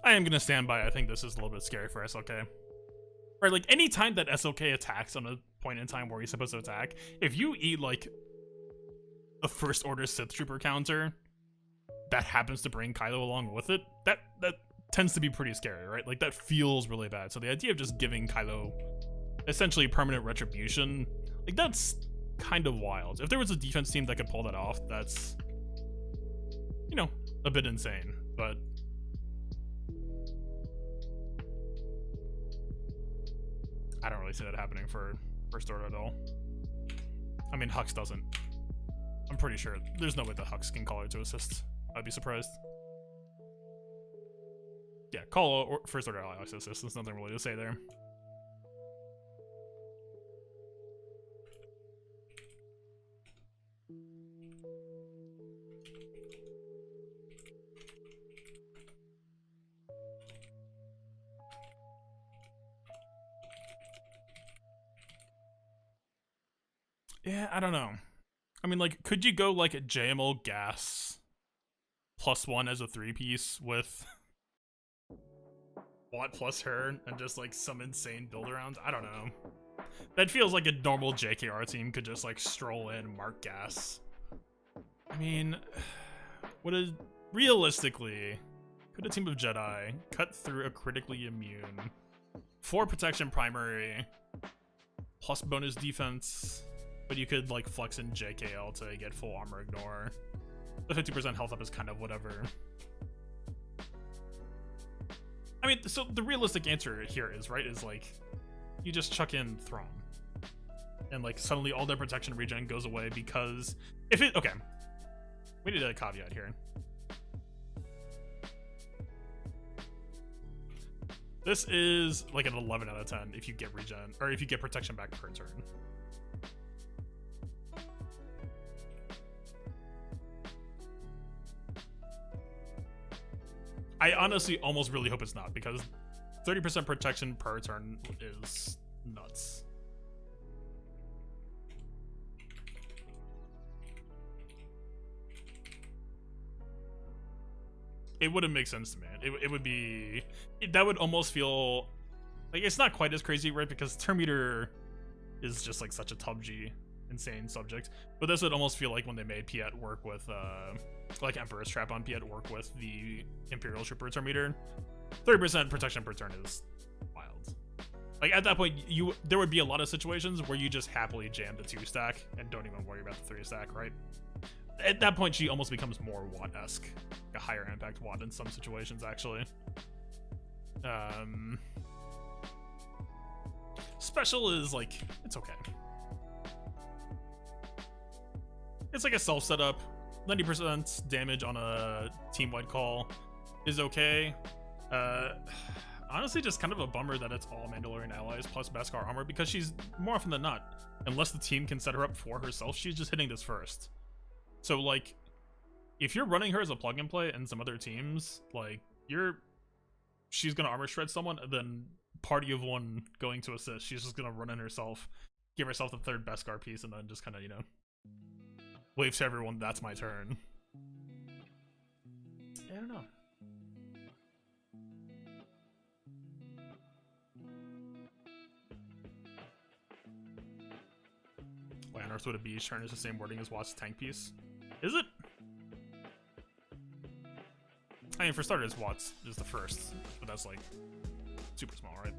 I am gonna stand by. I think this is a little bit scary for SLK. Right, like, anytime that SLK attacks on a point in time where he's supposed to attack, if you eat like a first order Sith Trooper counter that happens to bring Kylo along with it, that tends to be pretty scary, right? Like, that feels really bad. So the idea of just giving Kylo essentially permanent retribution, like, that's kind of wild. If there was a defense team that could pull that off, that's, you know, a bit insane, but I don't really see that happening for First Order at all. I mean, Hux doesn't. I'm pretty sure there's no way that Hux can call her to assist. I'd be surprised. Yeah, call First Order ally to assist. There's nothing really to say there. Yeah, I don't know. I mean, like, could you go like a JML gas +1 as a 3-piece with Watt plus her and just like some insane build around? I don't know. That feels like a normal JKR team could just like stroll in, mark gas. I mean, realistically, could a team of Jedi cut through a critically immune 4 protection primary plus bonus defense, but you could like flex in JKL to get full armor ignore. The 50% health up is kind of whatever. I mean, so the realistic answer here is, right, is like, you just chuck in Throne. And like, suddenly all their protection regen goes away because if it, okay. We need a caveat here. This is like an 11 out of 10 if you get regen, or if you get protection back per turn. I honestly almost really hope it's not, because 30% protection per turn is nuts. It wouldn't make sense to me. It would be... that would almost feel... like, it's not quite as crazy, right? Because Turn Meter is just, like, such a TUBG insane subject. But this would almost feel like when they made Piet work with, like, Emperor's Trap on Piet work with the Imperial Trooper Turn Meter. 30% protection per turn is wild. Like, at that point, there would be a lot of situations where you just happily jam the 2-stack and don't even worry about the 3-stack, right? At that point, she almost becomes more Watt-esque. A higher impact Watt in some situations, actually. Special is, like, it's okay. It's like a self-setup. 90% damage on a team-wide call is okay. Honestly, just kind of a bummer that it's all Mandalorian allies plus Beskar armor, because she's, more often than not, unless the team can set her up for herself, she's just hitting this first. So, like, if you're running her as a plug-and-play in some other teams, like, she's gonna armor shred someone, and then party of one going to assist, she's just gonna run in herself, give herself the 3rd Beskar piece, and then just kind of, you know, wave to everyone, that's my turn. I don't know. Land Earth with a beach turn is the same wording as Watt's tank piece. Is it? I mean, for starters, Watt's is the first, but that's like super small, right?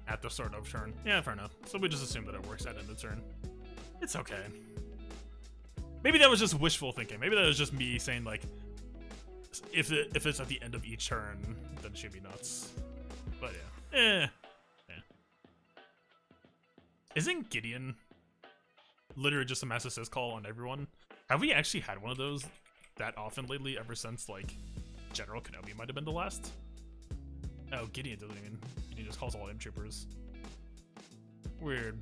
At the start of turn. Yeah, fair enough. So we just assume that it works at end of turn. It's okay. Maybe that was just wishful thinking. Maybe that was just me saying, like, if it's at the end of each turn, then it should be nuts. But yeah. Isn't Gideon literally just a mass assist call on everyone? Have we actually had one of those that often lately, ever since, like, General Kenobi might have been the last? Oh, Gideon doesn't even... Gideon just calls all M troopers. Weird.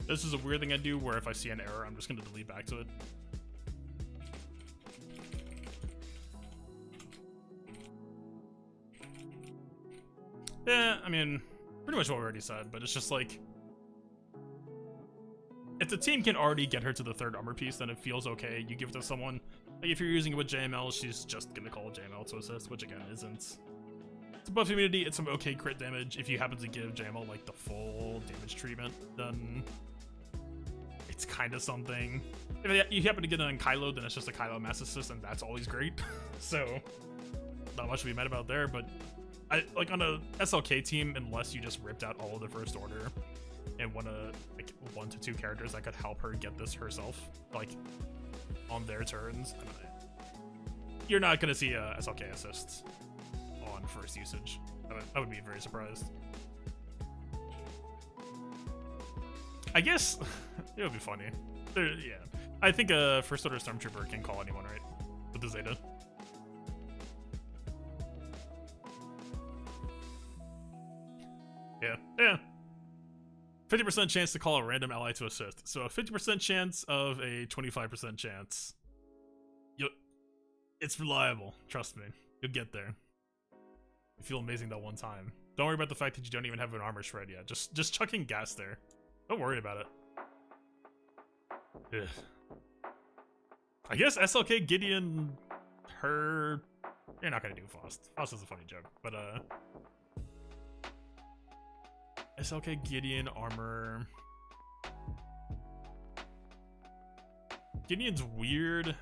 This is a weird thing I do where if I see an error, I'm just going to delete back to it. Yeah, I mean, pretty much what we already said, but it's just like, if the team can already get her to the 3rd armor piece, then it feels okay. You give it to someone. Like, if you're using it with JML, she's just going to call JML to assist, which again isn't. It's a buff immunity, it's some okay crit damage. If you happen to give JML like the full damage treatment, then it's kind of something. If you happen to get it on Kylo, then it's just a Kylo mass assist, and that's always great. So, not much to be mad about there, but like on a SLK team, unless you just ripped out all of the First Order and want to like 1 to 2 characters that could help her get this herself, like on their turns, I don't know. You're not gonna see a SLK assist on first usage. I would be very surprised. I guess it would be funny. Yeah, I think First Order Stormtrooper can call anyone, right? With the Zeta. Yeah. 50% chance to call a random ally to assist. So a 50% chance of a 25% chance. It's reliable. Trust me. You'll get there. You feel amazing that one time. Don't worry about the fact that you don't even have an armor shred yet. Just chucking gas there. Don't worry about it. Ugh. I guess SLK, Gideon, her... You're not gonna do Faust. Faust is a funny joke, but SLK, Gideon, armor... Gideon's weird...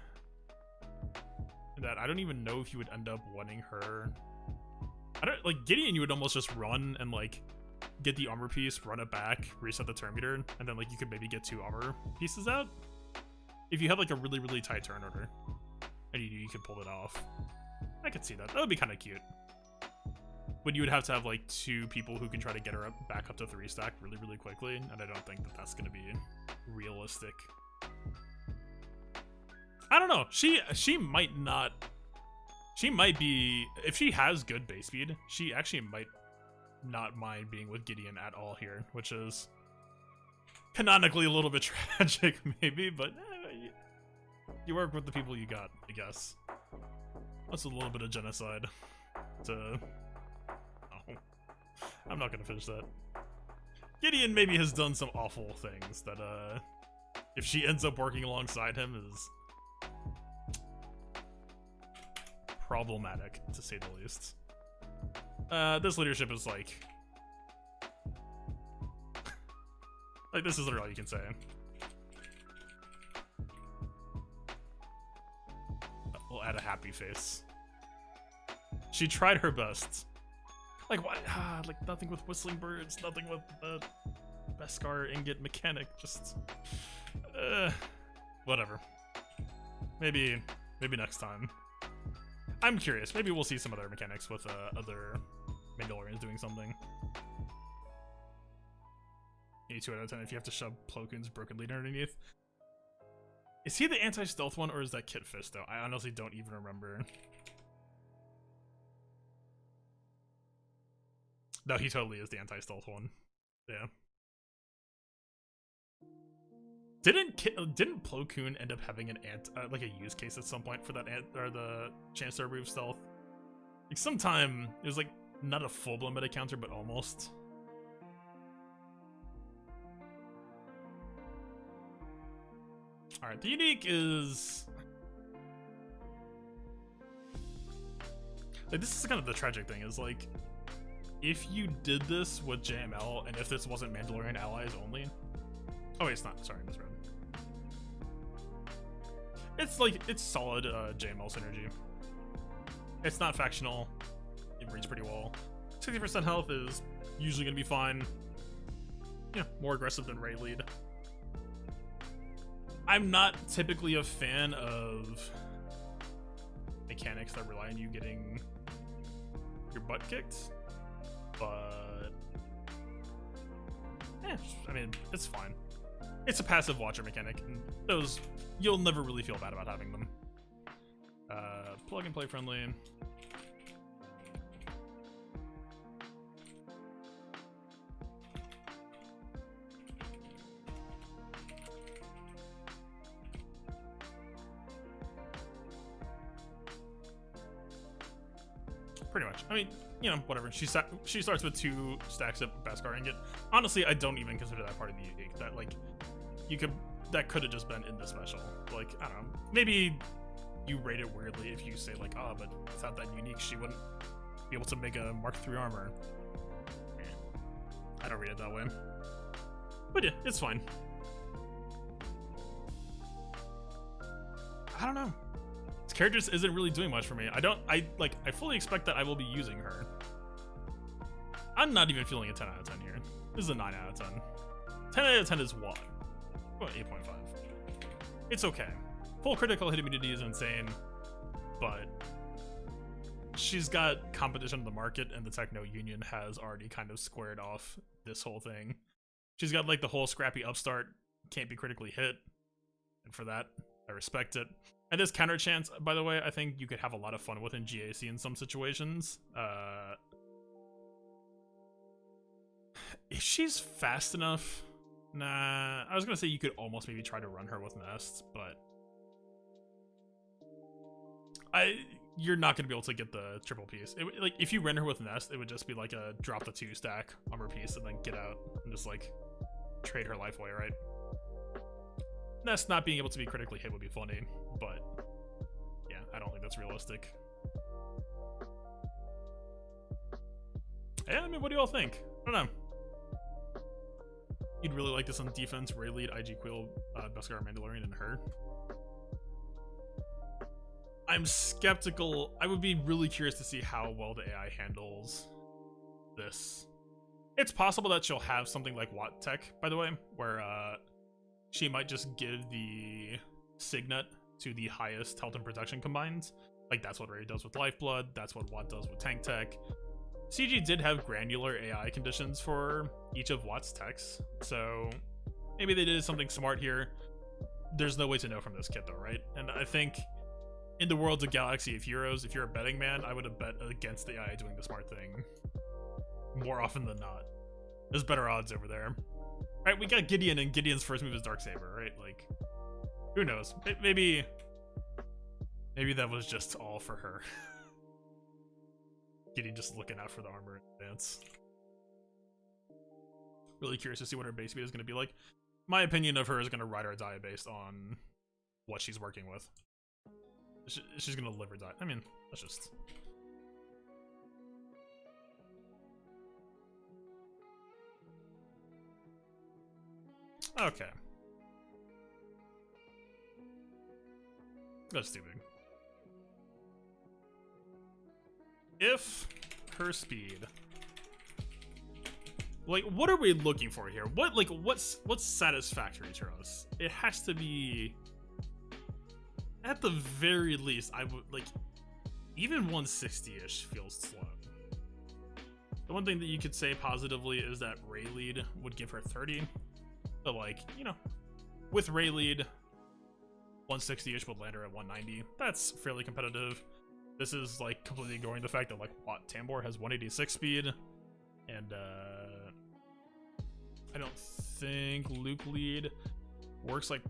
that I don't even know if you would end up wanting her. I don't like Gideon. You would almost just run and like get the armor piece, run it back, reset the turn meter, and then like you could maybe get 2 armor pieces out if you have like a really tight turn order, and you could pull it off. I could see that. That would be kind of cute. But you would have to have like 2 people who can try to get her back up to 3 stack really quickly, and I don't think that that's gonna be realistic. I don't know. She might not. She might be, if she has good base speed, she actually might not mind being with Gideon at all here, which is canonically a little bit tragic, maybe, but you work with the people you got, I guess. That's a little bit of genocide. Oh, I'm not gonna finish that. Gideon maybe has done some awful things that, if she ends up working alongside him, is problematic, to say the least. This leadership is like this is literally all you can say. We'll add a happy face. She tried her best. Like what? Like nothing with whistling birds, nothing with the Beskar ingot mechanic. Just whatever. Maybe next time. I'm curious. Maybe we'll see some other mechanics with other Mandalorians doing something. 82 out of 10 if you have to shove Plo Koon's broken lead underneath. Is he the anti-stealth one, or is that Kit Fisto? I honestly don't even remember. No, he totally is the anti-stealth one. Yeah. Didn't Plo Koon end up having an like a use case at some point for that or the chance to remove stealth? Like sometime it was like not a full-blown meta counter, but almost. All right, the unique is like this is kind of the tragic thing is like if you did this with JML and if this wasn't Mandalorian allies only. Oh wait, it's not. Sorry, I misread. It's like, it's solid JML synergy. It's not factional. It reads pretty well. 60% health is usually gonna be fine. Yeah, more aggressive than Ray lead. I'm not typically a fan of mechanics that rely on you getting your butt kicked, but I mean, it's fine. It's a passive watcher mechanic, and those you'll never really feel bad about having them. Plug and play friendly. Pretty much. I mean, you know, whatever. She starts with 2 stacks of Beskar ingot. Honestly, I don't even consider that part of the unique. That like that could have just been in the special. Like, I don't know. Maybe you rate it weirdly if you say like, oh, but without that unique, she wouldn't be able to make a Mark III armor. I don't read it that way. But yeah, it's fine. I don't know. This character just isn't really doing much for me. I fully expect that I will be using her. I'm not even feeling a 10 out of 10 here. This is a 9 out of 10. 10 out of 10 is what? Well, 8.5. It's okay. Full critical hit immunity is insane, but she's got competition in the market, and the Techno Union has already kind of squared off this whole thing. She's got like the whole scrappy upstart, can't be critically hit, and for that, I respect it. And this counter chance, by the way, I think you could have a lot of fun with in GAC in some situations. If she's fast enough, nah, I was gonna say you could almost maybe try to run her with Nest, but you're not gonna be able to get the triple piece. Like if you run her with Nest, it would just be like a drop the 2 stack armor piece and then get out and just like trade her life away, right? Nest not being able to be critically hit would be funny, but yeah, I don't think that's realistic. Yeah, I mean, what do y'all think? I don't know. You'd really like this on defense, Ray lead, IG Quill, Beskar, Mandalorian, and her. I'm skeptical. I would be really curious to see how well the AI handles this. It's possible that she'll have something like Watt Tech, by the way, where she might just give the Signet to the highest health and protection combined. Like that's what Ray does with Lifeblood, that's what Watt does with Tank Tech. CG did have granular AI conditions for each of Watt's techs, so maybe they did something smart here. There's no way to know from this kit though, right? And I think in the world of Galaxy of Heroes, if you're a betting man, I would have bet against the AI doing the smart thing more often than not. There's better odds over there. Right, we got Gideon, and Gideon's first move is Darksaber, right? Like, who knows? Maybe that was just all for her. Gideon just looking out for the armor in advance. Really curious to see what her base speed is going to be like. My opinion of her is going to ride or die based on what she's working with. She's going to live or die. I mean, that's just... Okay. That's stupid. If her speed, like, what are we looking for here? What's satisfactory to us? It has to be, at the very least, I would like, even 160-ish feels slow. The one thing that you could say positively is that Ray lead would give her 30, but like, you know, with Ray lead, 160-ish would land her at 190. That's fairly competitive. This is like completely ignoring the fact that like Watt Tambor has 186 speed, and I don't think Luke lead works like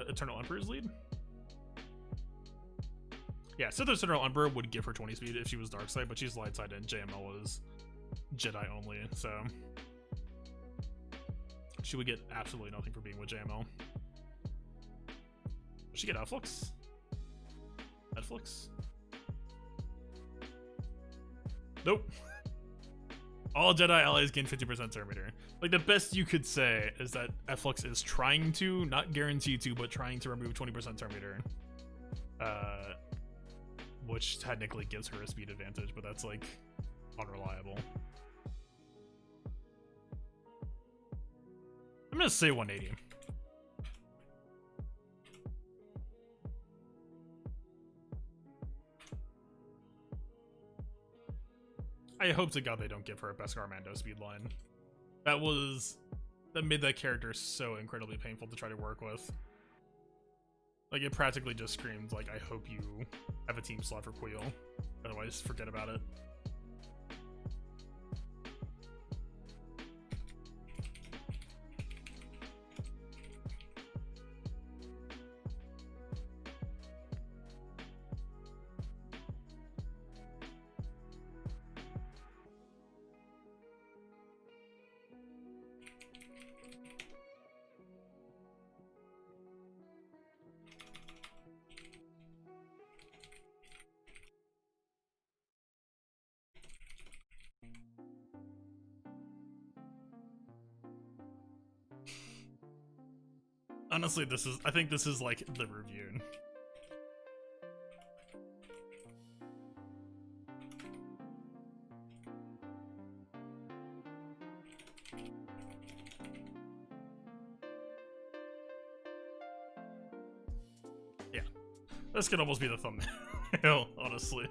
Eternal Emperor's lead. Yeah, Sith's Eternal Emperor would give her 20 speed if she was dark side, but she's light side and JML is Jedi only, so she would get absolutely nothing for being with JML. Does she get Netflix? Netflix? Nope. All Jedi allies gain 50% turn meter. Like, the best you could say is that Netflix is trying to, not guaranteed to, but trying to remove 20% turn meter. Which technically gives her a speed advantage, but that's, like, unreliable. I'm gonna say 180. I hope to God they don't give her a Beskar Mando speed line. That made that character so incredibly painful to try to work with. Like, it practically just screamed, like, I hope you have a team slot for Queel. Otherwise, forget about it. Honestly, I think this is like the review. Yeah, this could almost be the thumbnail, honestly.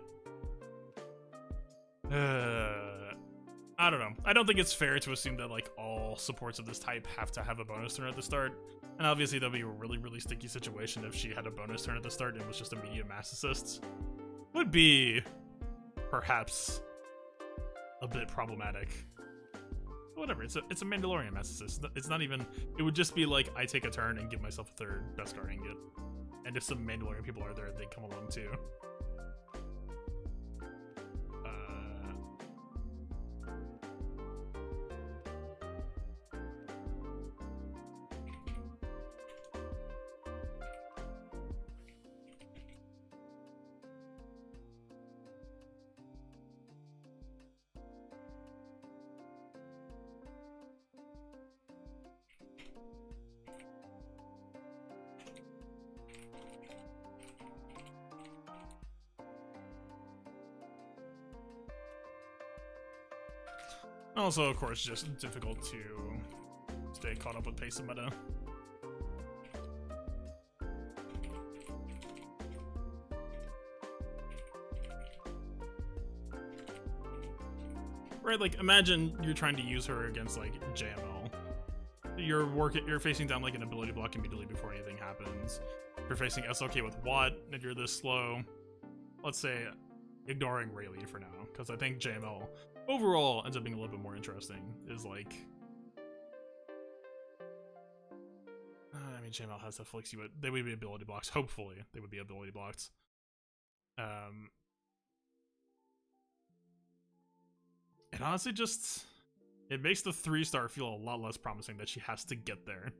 I don't know. I don't think it's fair to assume that like all supports of this type have to have a bonus turn at the start. And obviously that'd be a really, really sticky situation if she had a bonus turn at the start and it was just immediate mass assists. Would be perhaps a bit problematic. Whatever, it's a Mandalorian mass assist. It's not even, it would just be like I take a turn and give myself a third Beskar ingot. And if some Mandalorian people are there, they come along too. Also, of course, just difficult to stay caught up with pace of meta. Right, like imagine you're trying to use her against like JML. You're facing down like an ability block immediately before anything happens. You're facing SLK with Watt, and you're this slow. Let's say ignoring Rayleigh for now, because I think JML overall ends up being a little bit more interesting. Is like, I mean, JML has to flex you, but they would be ability blocks. Hopefully, they would be ability blocks. And honestly, just it makes the 3-star feel a lot less promising that she has to get there.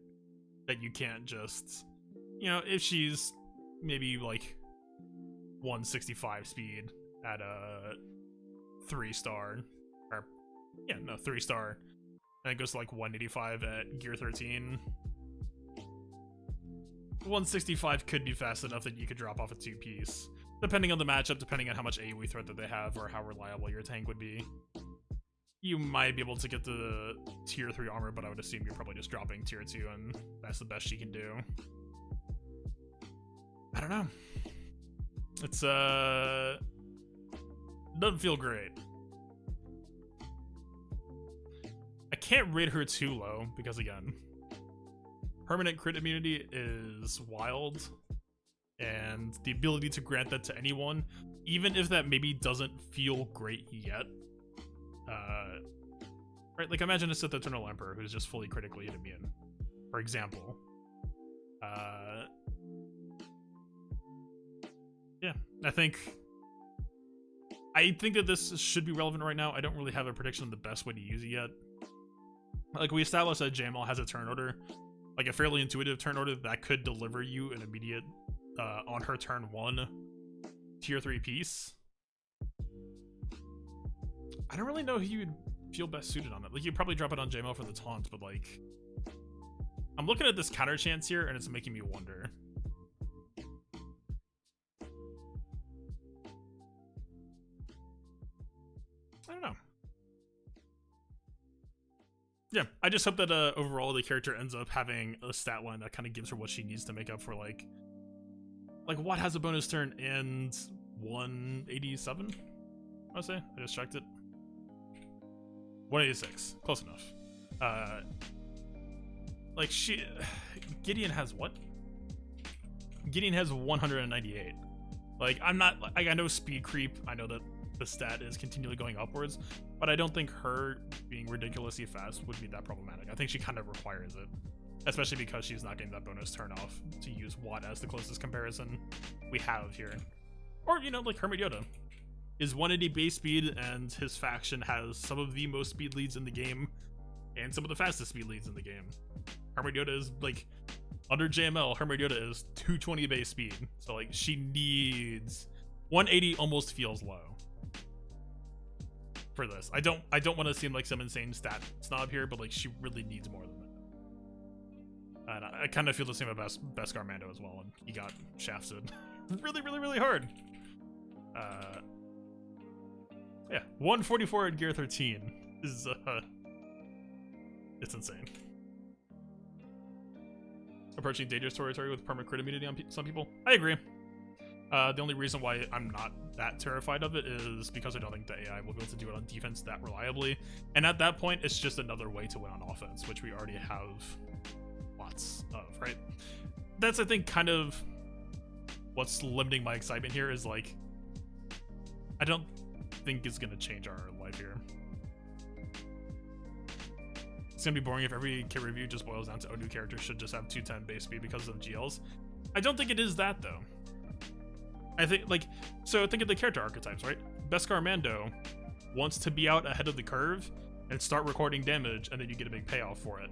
That you can't just, you know, if she's maybe like 165 speed at a 3-star, or yeah, no, 3-star, and it goes to like 185 at gear 13. 165 could be fast enough that you could drop off a 2-piece, depending on the matchup, depending on how much AoE threat that they have, or how reliable your tank would be. You might be able to get the tier 3 armor, but I would assume you're probably just dropping tier 2, and that's the best she can do. I don't know. It's, doesn't feel great. I can't rate her too low, because again, permanent crit immunity is wild, and the ability to grant that to anyone, even if that maybe doesn't feel great yet. Right, like imagine a Sith Eternal Emperor who's just fully critically hit immune, for example. Yeah, I think that this should be relevant right now. I don't really have a prediction of the best way to use it yet. Like, we established that JML has a turn order, like a fairly intuitive turn order that could deliver you an immediate, on her turn 1, tier 3 piece. I don't really know who you'd feel best suited on it. Like, you'd probably drop it on JML for the taunt, but like, I'm looking at this counter chance here and it's making me wonder. I don't know. Yeah, I just hope that overall the character ends up having a stat line that kind of gives her what she needs to make up for like what has a bonus turn and 187? I would say. I just checked it. 186. Close enough. Like Gideon has what? Gideon has 198. Like, I'm not, like, I know speed creep, I know that the stat is continually going upwards, but I don't think her being ridiculously fast would be that problematic. I think she kind of requires it, especially because she's not getting that bonus turn off to use Watt as the closest comparison we have here. Or, you know, like Hermit Yoda is 180 base speed, and his faction has some of the most speed leads in the game and some of the fastest speed leads in the game. Hermit Yoda is like, under JML, Hermit Yoda is 220 base speed, so like she needs 180. Almost feels low for this. I don't want to seem like some insane stat snob here, but like she really needs more than that. And I kind of feel the same about Beskar Mando as well, and he got shafted really hard. Yeah, 144 at gear 13 is it's insane. Approaching dangerous territory with permanent crit immunity on some people. I agree. The only reason why I'm not that terrified of it is because I don't think the AI will be able to do it on defense that reliably. And at that point, it's just another way to win on offense, which we already have lots of, right? That's, I think, kind of what's limiting my excitement here is, like, I don't think it's going to change our life here. It's going to be boring if every kit review just boils down to, oh, new characters should just have 210 base speed because of GLs. I don't think it is that, though. I think, like, so think of the character archetypes, right? Beskar Mando wants to be out ahead of the curve and start recording damage, and then you get a big payoff for it.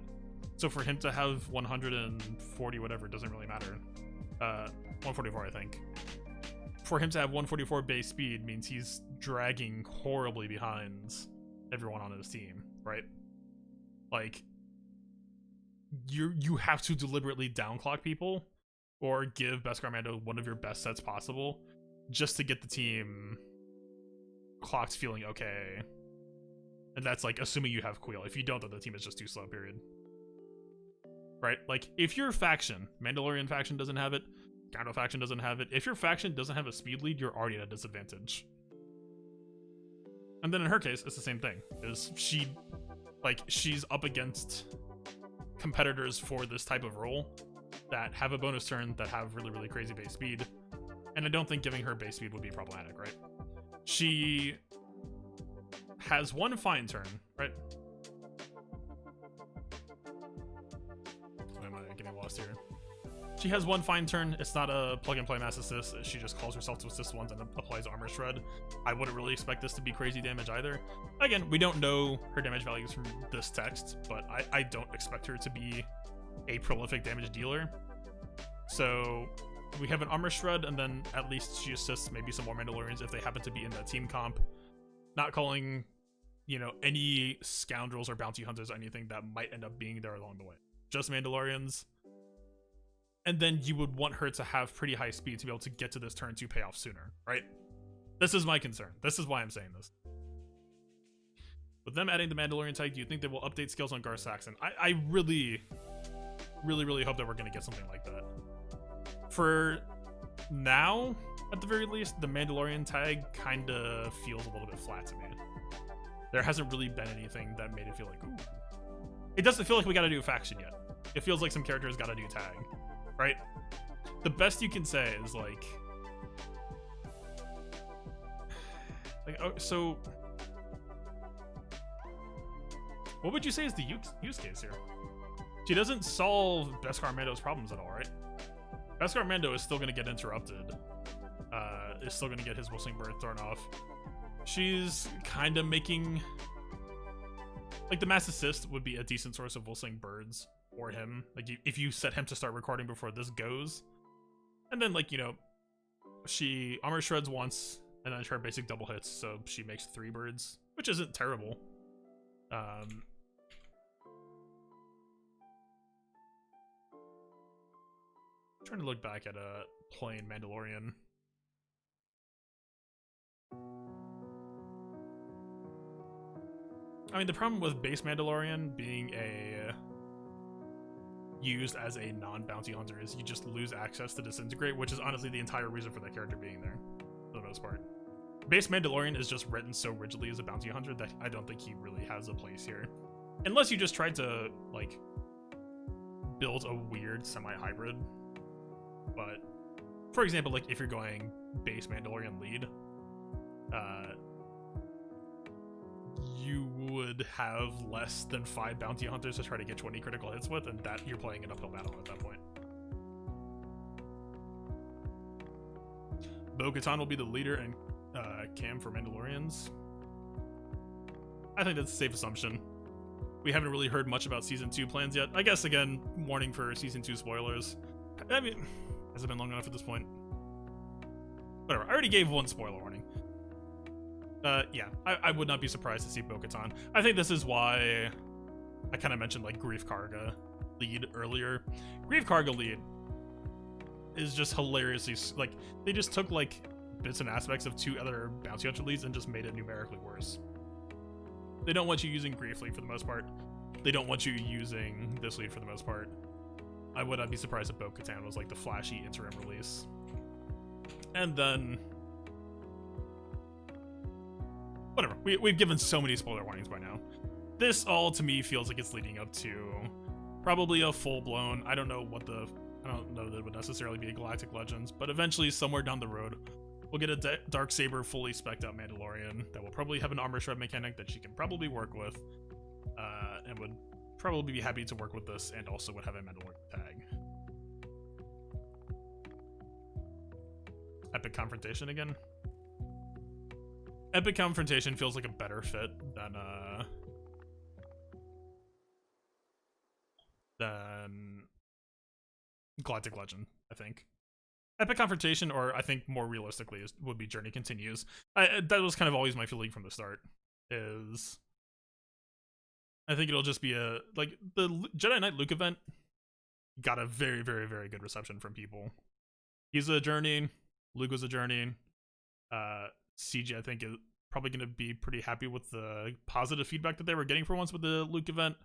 So for him to have 140 whatever, doesn't really matter. 144, I think. For him to have 144 base speed means he's dragging horribly behind everyone on his team, right? Like, you have to deliberately downclock people or give Beskar Mando one of your best sets possible just to get the team clocked feeling okay. And that's, like, assuming you have Queel. If you don't, then the team is just too slow, period. Right? Like, if your faction, Mandalorian faction doesn't have it, Gyno faction doesn't have it, if your faction doesn't have a speed lead, you're already at a disadvantage. And then in her case, it's the same thing. She's up against competitors for this type of role that have a bonus turn, that have really, really crazy base speed. And I don't think giving her base speed would be problematic, right? She has one fine turn, right? Why am I getting lost here? She has one fine turn. It's not a plug-and-play mass assist. She just calls herself to assist ones and applies armor shred. I wouldn't really expect this to be crazy damage either. Again, we don't know her damage values from this text, but I don't expect her to be a prolific damage dealer. So we have an armor shred, and then at least she assists maybe some more Mandalorians if they happen to be in that team comp. Not calling, you know, any scoundrels or bounty hunters or anything that might end up being there along the way. Just Mandalorians. And then you would want her to have pretty high speed to be able to get to this turn 2 payoff sooner, right? This is my concern. This is why I'm saying this. With them adding the Mandalorian tag, do you think they will update skills on Gar Saxon? I really, really, really hope that we're going to get something like that. For now, at the very least, the Mandalorian tag kind of feels a little bit flat to me. There hasn't really been anything that made it feel like, ooh. It doesn't feel like we got to do a faction yet. It feels like some characters got to do tag. Right? The best you can say is like oh, so what would you say is the use case here? She doesn't solve Beskar Mando's problems at all, right? Beskar Mando is still going to get interrupted. Is still going to get his whistling bird thrown off. She's kind of making, like, the mass assist would be a decent source of whistling birds for him. Like, if you set him to start recording before this goes, and then, like, you know, she armor shreds once and then her basic double hits, so she makes 3 birds, which isn't terrible. Trying to look back at a plain Mandalorian. I mean, the problem with base Mandalorian being used as a non-bounty hunter is you just lose access to Disintegrate, which is honestly the entire reason for that character being there, for the most part. Base Mandalorian is just written so rigidly as a bounty hunter that I don't think he really has a place here. Unless you just tried to, like, build a weird semi-hybrid. But, for example, like, if you're going base Mandalorian lead, you would have less than 5 bounty hunters to try to get 20 critical hits with, and that you're playing an uphill battle at that point. Bo-Katan will be the leader and Cam for Mandalorians. I think that's a safe assumption. We haven't really heard much about Season 2 plans yet. I guess, again, warning for Season 2 spoilers. I mean, has it been long enough at this point? Whatever, I already gave one spoiler warning. Yeah, I would not be surprised to see Bo-Katan. I think this is why I kind of mentioned, like, Grief Karga lead earlier. Grief Karga lead is just hilariously, like, they just took, like, bits and aspects of 2 other bounty hunter leads and just made it numerically worse. They don't want you using Grief lead for the most part. They don't want you using this lead for the most part. I would not be surprised if Bo-Katan was, like, the flashy interim release. And then whatever. We've given so many spoiler warnings by now. This all to me feels like it's leading up to probably a full-blown, I don't know that it would necessarily be a Galactic Legends, but eventually somewhere down the road we'll get a Darksaber fully spec'd out Mandalorian that will probably have an armor shred mechanic that she can probably work with, and would probably be happy to work with this, and also would have a Mandalorian tag. Epic Confrontation again. Epic Confrontation feels like a better fit than Galactic Legend, I think. Epic Confrontation, or I think more realistically, would be Journey Continues. That was kind of always my feeling from the start. Is I think it'll just be like the Jedi Knight Luke event got a very, very, very good reception from people. He's a journey. Luke was a journey. CG, I think, is probably going to be pretty happy with the positive feedback that they were getting for once with the Luke event.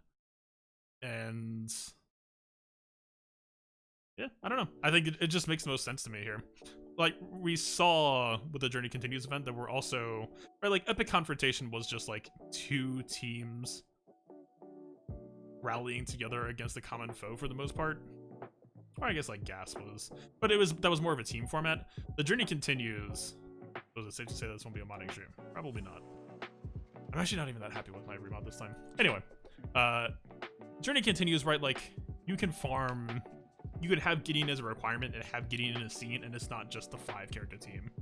And yeah, I don't know. I think it just makes the most sense to me here. Like, we saw with the Journey Continues event that we're also, right, like, Epic Confrontation was just, like, two teams rallying together against a common foe for the most part. Or I guess, like, Gas was. But that was more of a team format. The Journey Continues, was it safe to say this won't be a modding stream? Probably not. I'm actually not even that happy with my remod this time. Anyway, Journey Continues, right, like, you can farm... You could have Gideon as a requirement and have Gideon in a scene, and it's not just the 5-character team.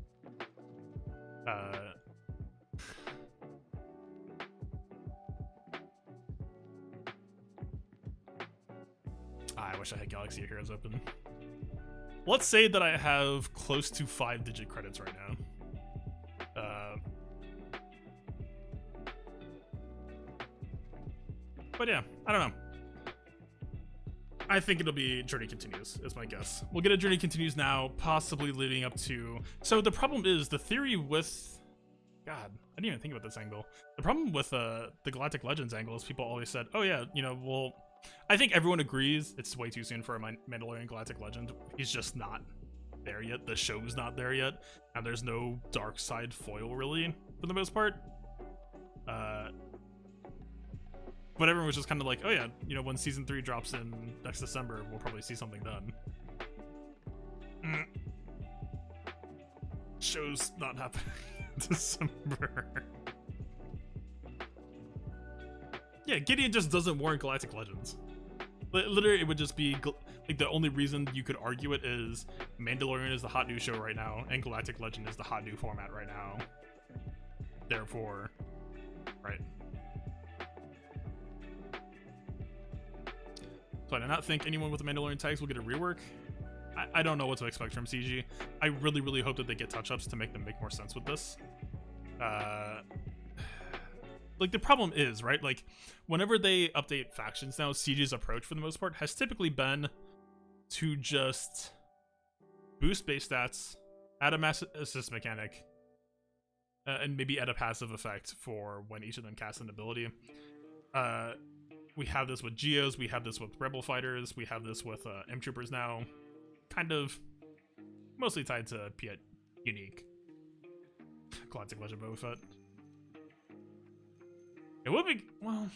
I wish I had Galaxy of Heroes open. Let's say that I have close to 5-digit credits right now. But yeah, I don't know. I think it'll be Journey Continues, is my guess. We'll get a Journey Continues now, possibly leading up to... So the problem is, the theory with... God, I didn't even think about this angle. The problem with the Galactic Legends angle is people always said, oh yeah, you know, well... I think everyone agrees it's way too soon for a Mandalorian Galactic Legend. He's just not there yet. The show's not there yet. And there's no dark side foil, really, for the most part. But everyone was just kind of like, oh yeah, you know, when Season 3 drops in next December, we'll probably see something done. Show's not happening in December. Yeah, Gideon just doesn't warrant Galactic Legends. Literally, it would just be, like, the only reason you could argue it is Mandalorian is the hot new show right now, and Galactic Legend is the hot new format right now. Therefore, right. So I do not think anyone with the Mandalorian tags will get a rework. I don't know what to expect from CG. I really, really hope that they get touch-ups to make them make more sense with this. Like, the problem is, right, like, whenever they update factions now, CG's approach, for the most part, has typically been to just boost base stats, add a mass assist mechanic, and maybe add a passive effect for when each of them casts an ability. We have this with Geos, we have this with Rebel Fighters, we have this with M-Troopers now. Kind of mostly tied to Piet Unique. Galactic Legend Boba Fett. It would be, well,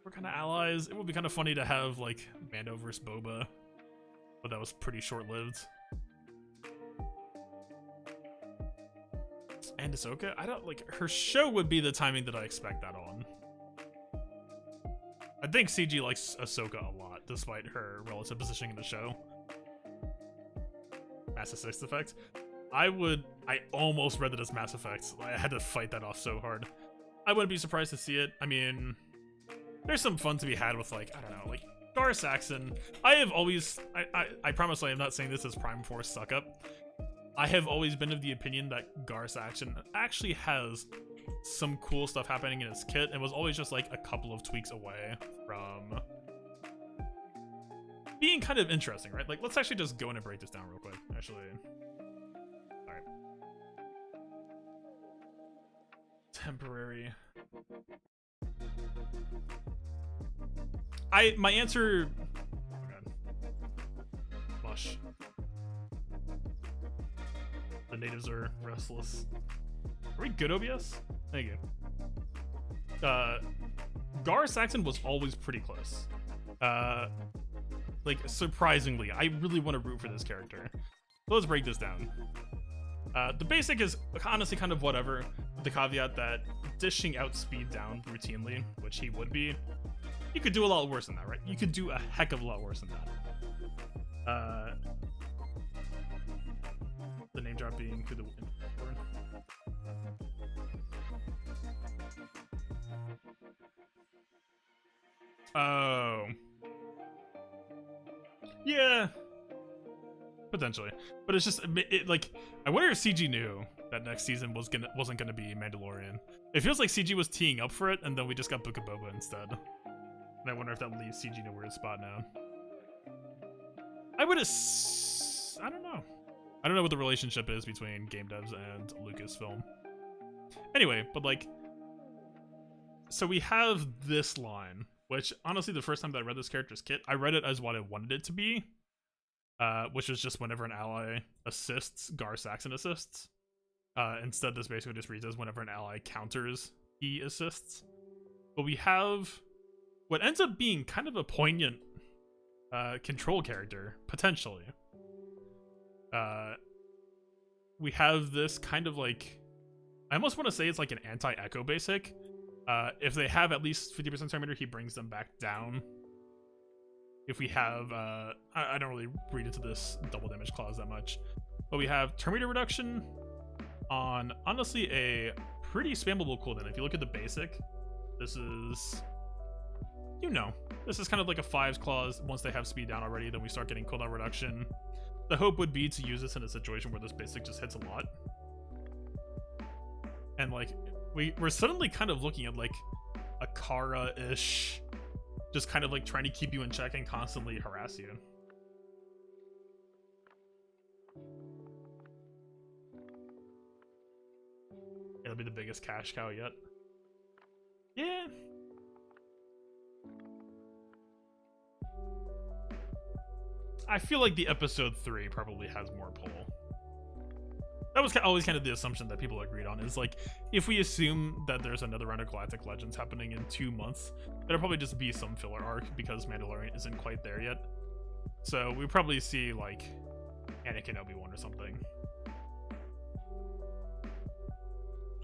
we're kind of allies. It would be kind of funny to have, like, Mando versus Boba, but that was pretty short-lived. And Ahsoka? I don't, like, her show would be the timing that I expect that on. I think CG likes Ahsoka a lot, despite her relative positioning in the show. Mass Assist effect. I almost read it as Mass Effect. I had to fight that off so hard. I wouldn't be surprised to see it. I mean, there's some fun to be had with, like, I don't know, like, Gar Saxon. I have always, I promise I am not saying this as Prime Force suck up. I have always been of the opinion that Gar Saxon actually has some cool stuff happening in his kit, and was always just, like, a couple of tweaks away from being kind of interesting, right? Like, let's actually just go in and break this down real quick, actually. Alright. Temporary. My answer... Oh god. Mush. The natives are restless. Are we good, OBS? Thank you. Gar Saxon was always pretty close. Like, surprisingly, I really want to root for this character. So let's break this down. The basic is honestly kind of whatever, with the caveat that dishing out speed down routinely, which he would be, you could do a lot worse than that, right? You could do a heck of a lot worse than that. The name drop being to the wind. Oh. Yeah. Potentially. But it's just, like, I wonder if CG knew that next season wasn't gonna be Mandalorian. It feels like CG was teeing up for it, and then we just got Book of Boba instead. And I wonder if that leaves CG in a weird spot now. I don't know. I don't know what the relationship is between game devs and Lucasfilm. Anyway, but like, so we have this line, which honestly, the first time that I read this character's kit, I read it as what I wanted it to be, which is just whenever an ally assists, Gar Saxon assists. Instead, this basically just reads as whenever an ally counters, he assists. But we have what ends up being kind of a poignant control character, potentially. We have this kind of like, I almost want to say it's like an anti-echo basic. If they have at least 50% turn meter, he brings them back down. If we have, I don't really read into this double damage clause that much, but we have turn meter reduction on honestly a pretty spammable cooldown. If you look at the basic, this is, this is kind of like a 5s clause. Once they have speed down already, then we start getting cooldown reduction. The hope would be to use this in a situation where this basic just hits a lot. And like, we're suddenly kind of looking at like a Kara-ish, just kind of like trying to keep you in check and constantly harass you. It'll be the biggest cash cow yet. Yeah. I feel like the episode 3 probably has more pull. That was always kind of the assumption that people agreed on, is like, if we assume that there's another round of Galactic Legends happening in 2 months, there'll probably just be some filler arc because Mandalorian isn't quite there yet. So we probably see like Anakin Obi-Wan or something.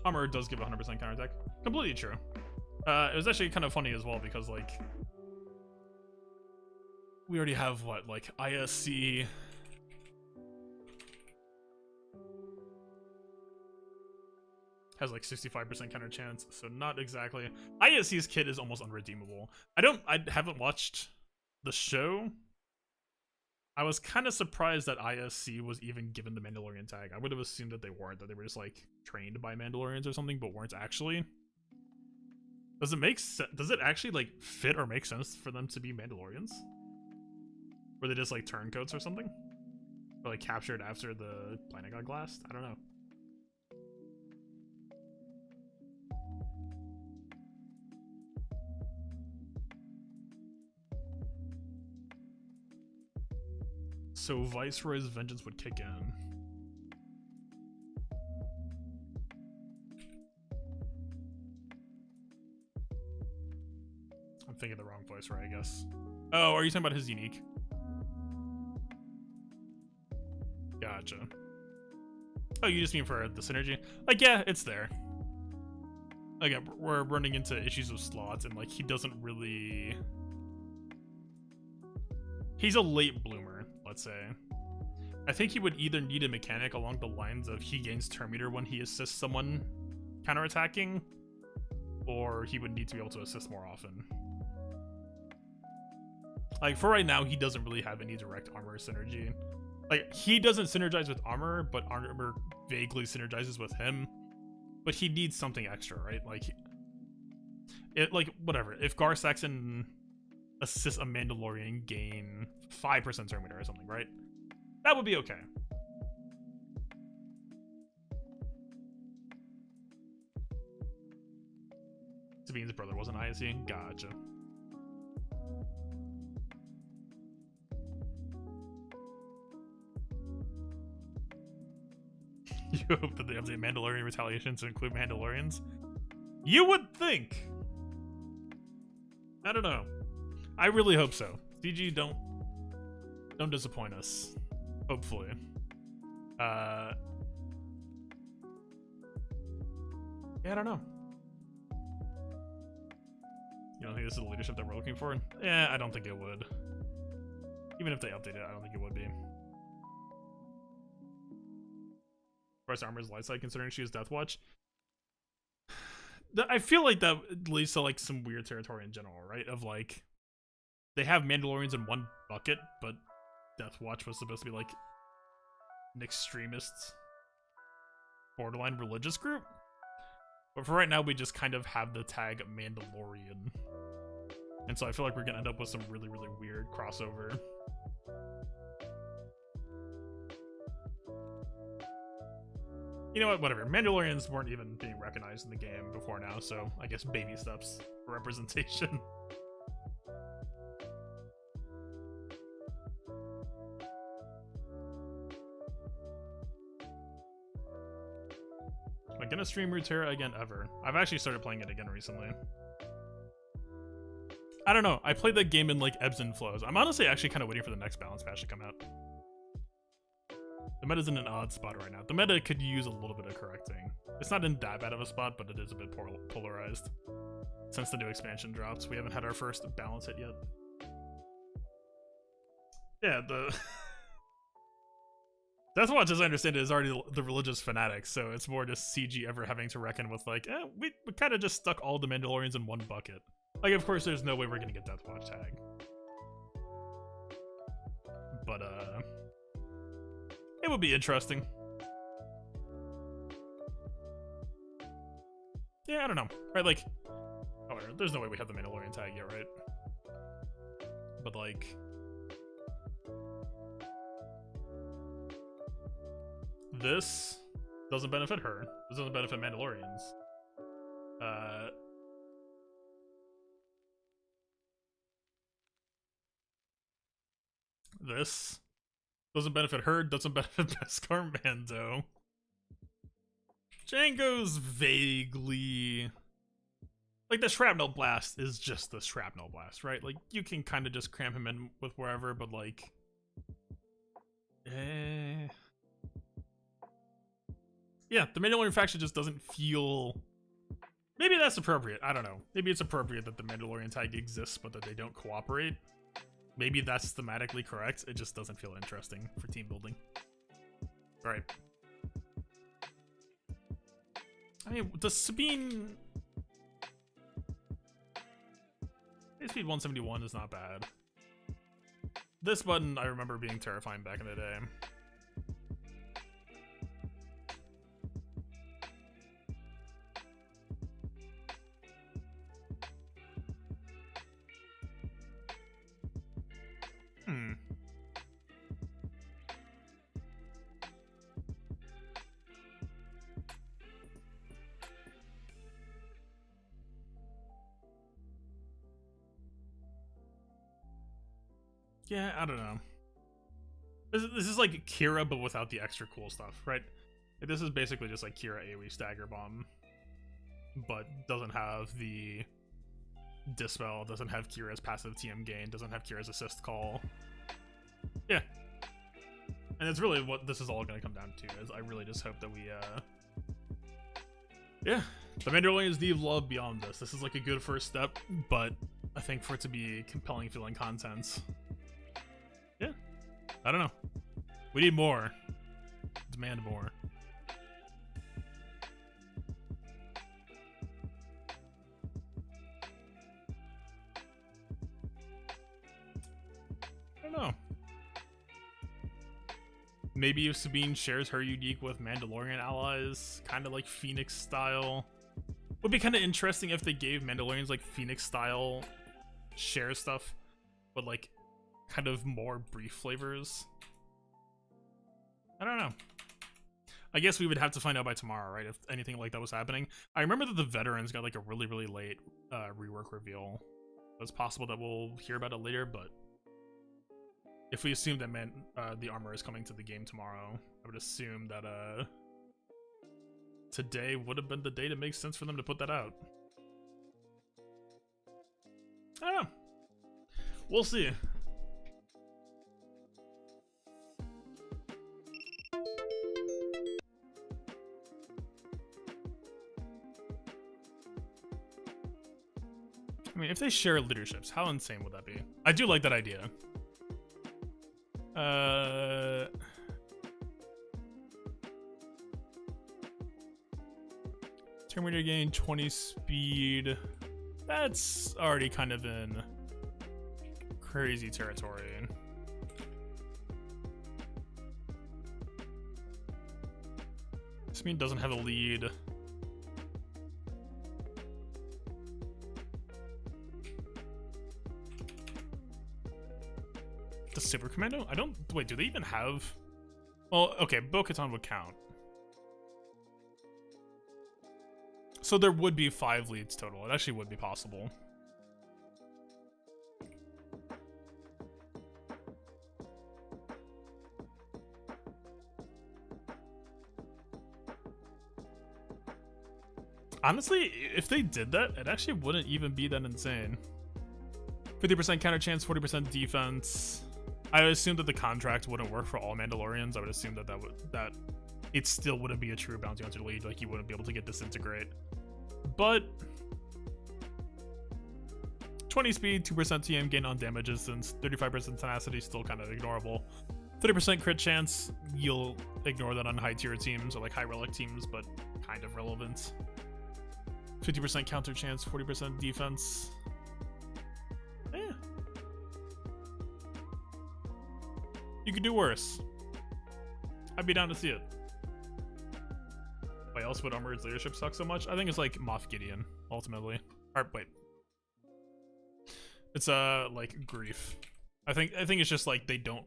Armor does give 100% counterattack. Completely true. It was actually kind of funny as well because like, we already have what, like ISC has like 65% counter chance, so not exactly. ISC's kit is almost unredeemable. I haven't watched the show. I was kind of surprised that ISC was even given the Mandalorian tag. I would have assumed that they weren't, that they were just like trained by Mandalorians or something, but weren't actually. Does it make sense? Does it actually like fit or make sense for them to be Mandalorians? Were they just like turncoats or something? Or like captured after the planet got glassed? I don't know. So Viceroy's vengeance would kick in. I'm thinking the wrong Viceroy, I guess. Oh, are you talking about his unique? Gotcha. Oh, you just mean for the synergy? Like, yeah, it's there. Again, we're running into issues with slots, and like, he doesn't really... He's a late bloomer, let's say. I think he would either need a mechanic along the lines of he gains turn meter when he assists someone counterattacking, or he would need to be able to assist more often. Like, for right now, he doesn't really have any direct armor synergy. Like, he doesn't synergize with armor, but armor vaguely synergizes with him. But he needs something extra, right? Like, whatever. If Gar Saxon assists a Mandalorian gain 5% turn meter or something, right? That would be okay. Sabine's brother wasn't ISC? Gotcha. hope that they update Mandalorian Retaliation to include Mandalorians. You would think. I don't know. I really hope so. CG, don't disappoint us. Hopefully. Yeah, I don't know. You don't think this is the leadership that we're looking for? Yeah, I don't think it would. Even if they update it, I don't think it would be. Price Armor's light side considering she has Death Watch. I feel like that leads to like some weird territory in general, right? Of like, they have Mandalorians in one bucket, but Death Watch was supposed to be like an extremist, borderline religious group. But for right now, we just kind of have the tag Mandalorian. And so I feel like we're gonna end up with some really, really weird crossover. You know what, whatever. Mandalorians weren't even being recognized in the game before now, so I guess baby steps for representation. Am I gonna stream Runeterra again ever? I've actually started playing it again recently. I don't know. I played that game in like ebbs and flows. I'm honestly actually kind of waiting for the next balance patch to come out. The meta's in an odd spot right now. The meta could use a little bit of correcting. It's not in that bad of a spot, but it is a bit polarized. Since the new expansion drops, we haven't had our first balance hit yet. Yeah, the Death Watch, as I understand it, is already the religious fanatics, so it's more just CG ever having to reckon with like, we kind of just stuck all the Mandalorians in one bucket. Like, of course, there's no way we're gonna get Death Watch tag. But, it would be interesting. Yeah, I don't know. Right, like, oh, there's no way we have the Mandalorian tag yet, right? But, like, this doesn't benefit her. This doesn't benefit Mandalorians. This doesn't benefit her, doesn't benefit Beskar Mando. Django's vaguely... Like, the Shrapnel Blast is just the Shrapnel Blast, right? Like, you can kind of just cramp him in with wherever, but, like... Yeah, the Mandalorian faction just doesn't feel... Maybe that's appropriate, I don't know. Maybe it's appropriate that the Mandalorian tag exists, but that they don't cooperate. Maybe that's thematically correct, it just doesn't feel interesting for team building. Right. I mean, the Sabine... Speed 171 is not bad. This button I remember being terrifying back in the day. Yeah, I don't know. This is like Kira, but without the extra cool stuff, right? Like, this is basically just like Kira AoE Stagger Bomb, but doesn't have the Dispel, doesn't have Kira's passive TM gain, doesn't have Kira's assist call. Yeah. And it's really what this is all going to come down to, is I really just hope that we, yeah, the Mandalorians need love beyond this. This is like a good first step, but I think for it to be compelling feeling content, yeah, I don't know. We need more. Demand more. I don't know. Maybe if Sabine shares her unique with Mandalorian allies, kind of like Phoenix style. Would be kind of interesting if they gave Mandalorians like Phoenix style share stuff, but like kind of more brief flavors. I don't know. I guess we would have to find out by tomorrow, right? If anything like that was happening. I remember that the veterans got like a really, really late rework reveal. It's possible that we'll hear about it later, but if we assume that the armor is coming to the game tomorrow, I would assume that today would have been the day to make sense for them to put that out. I don't know. We'll see. I mean, if they share leaderships, how insane would that be? I do like that idea. Terminator gain 20 speed. That's already kind of in crazy territory. Speed doesn't have a lead. The Super Commando? I don't... Wait, do they even have... Well, okay, Bo-Katan would count. So there would be 5 leads total. It actually would be possible. Honestly, if they did that, it actually wouldn't even be that insane. 50% counter chance, 40% defense. I would assume that the contract wouldn't work for all Mandalorians. I would assume that it still wouldn't be a true bounty hunter lead. Like, you wouldn't be able to get disintegrate. But 20 speed, 2% TM gain on damages, since 35% tenacity is still kind of ignorable. 30% crit chance, you'll ignore that on high tier teams or like high relic teams, but kind of relevant. 50% counter chance, 40% defense. You could do worse. I'd be down to see it. Why else would Armored's leadership suck so much? I think it's like Moff Gideon, ultimately. Or wait. It's like grief. I think it's just like they don't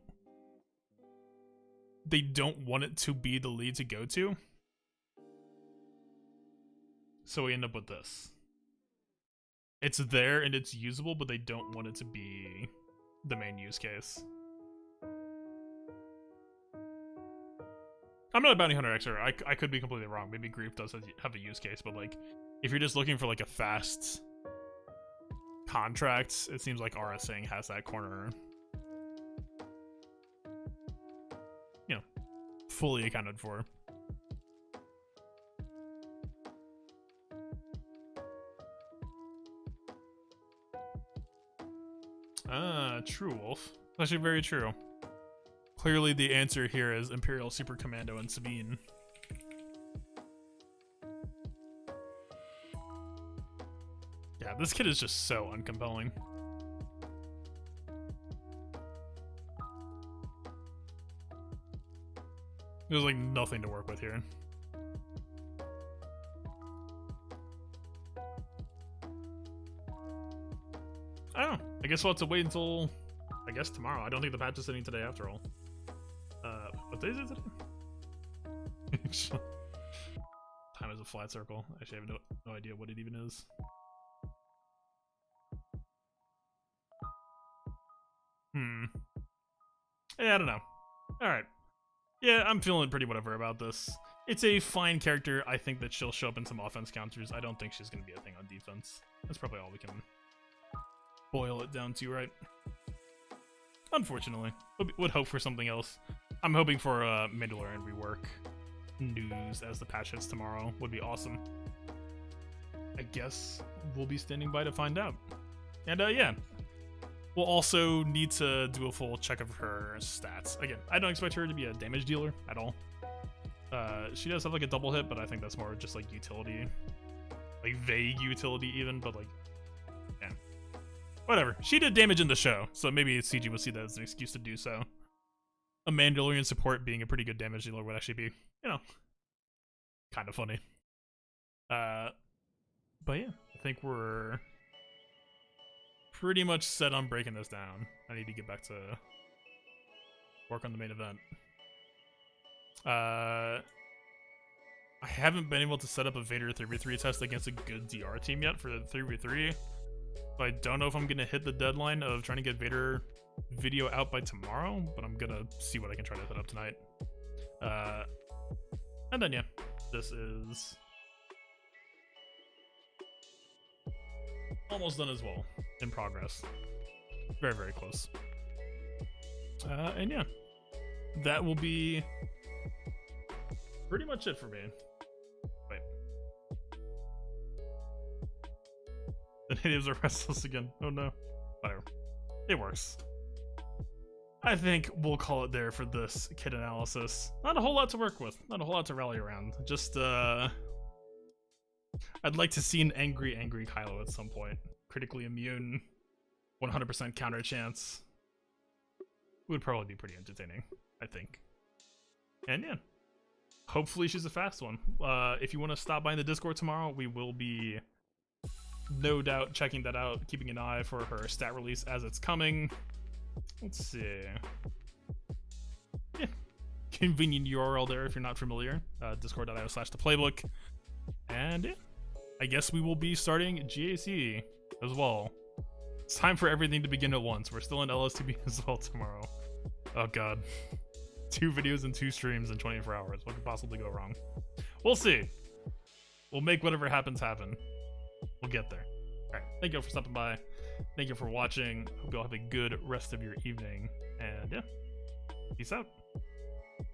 want it to be the lead to go to. So we end up with this. It's there and it's usable, but they don't want it to be the main use case. I'm not a bounty hunter expert. I could be completely wrong. Maybe grief does have a use case, but like, if you're just looking for like a fast contract, it seems like RSing has that corner, you know, fully accounted for. True Wolf. That's actually very true. Clearly the answer here is Imperial Super Commando and Sabine. Yeah, this kid is just so uncompelling. There's like nothing to work with here. I don't know. I guess we'll have to wait until, I guess, tomorrow. I don't think the patch is hitting today after all. What day is it today? Time is a flat circle. Actually, I have no idea what it even is. Yeah, I don't know. Alright. Yeah, I'm feeling pretty whatever about this. It's a fine character. I think that she'll show up in some offense counters. I don't think she's going to be a thing on defense. That's probably all we can boil it down to, right? Unfortunately. Would hope for something else. I'm hoping for a Mandalorian rework news as the patch hits tomorrow. Would be awesome. I guess we'll be standing by to find out. And yeah. We'll also need to do a full check of her stats. Again, I don't expect her to be a damage dealer at all. She does have like a double hit, but I think that's more just like utility. Like vague utility even, but like, yeah. Whatever. She did damage in the show, so maybe CG will see that as an excuse to do so. A Mandalorian support being a pretty good damage dealer would actually be, you know, kind of funny. But yeah, I think we're pretty much set on breaking this down. I need to get back to work on the main event. I haven't been able to set up a Vader 3v3 test against a good DR team yet for the 3v3. So I don't know if I'm going to hit the deadline of trying to get Vader video out by tomorrow, but I'm going to see what I can try to set up tonight. And then, yeah, This is almost done as well. In progress. Very, very close. And yeah, that will be pretty much it for me. Wait. The natives are restless again. Oh no. Whatever. It works. I think we'll call it there for this kit analysis. Not a whole lot to work with. Not a whole lot to rally around. Just, I'd like to see an angry Kylo at some point. Critically immune. 100% counter chance. Would probably be pretty entertaining, I think. And yeah. Hopefully she's a fast one. If you want to stop by in the Discord tomorrow, we will be no doubt checking that out, keeping an eye for her stat release as it's coming. Let's see. Yeah. Convenient URL there if you're not familiar. Discord.io/theplaybook. And yeah. I guess we will be starting GAC as well. It's time for everything to begin at once. We're still in LSTB as well tomorrow. Oh god. 2 videos and 2 streams in 24 hours. What could possibly go wrong? We'll see. We'll make whatever happens happen. We'll get there. Alright, thank you all for stopping by. Thank you for watching. Hope you all have a good rest of your evening. And yeah, peace out.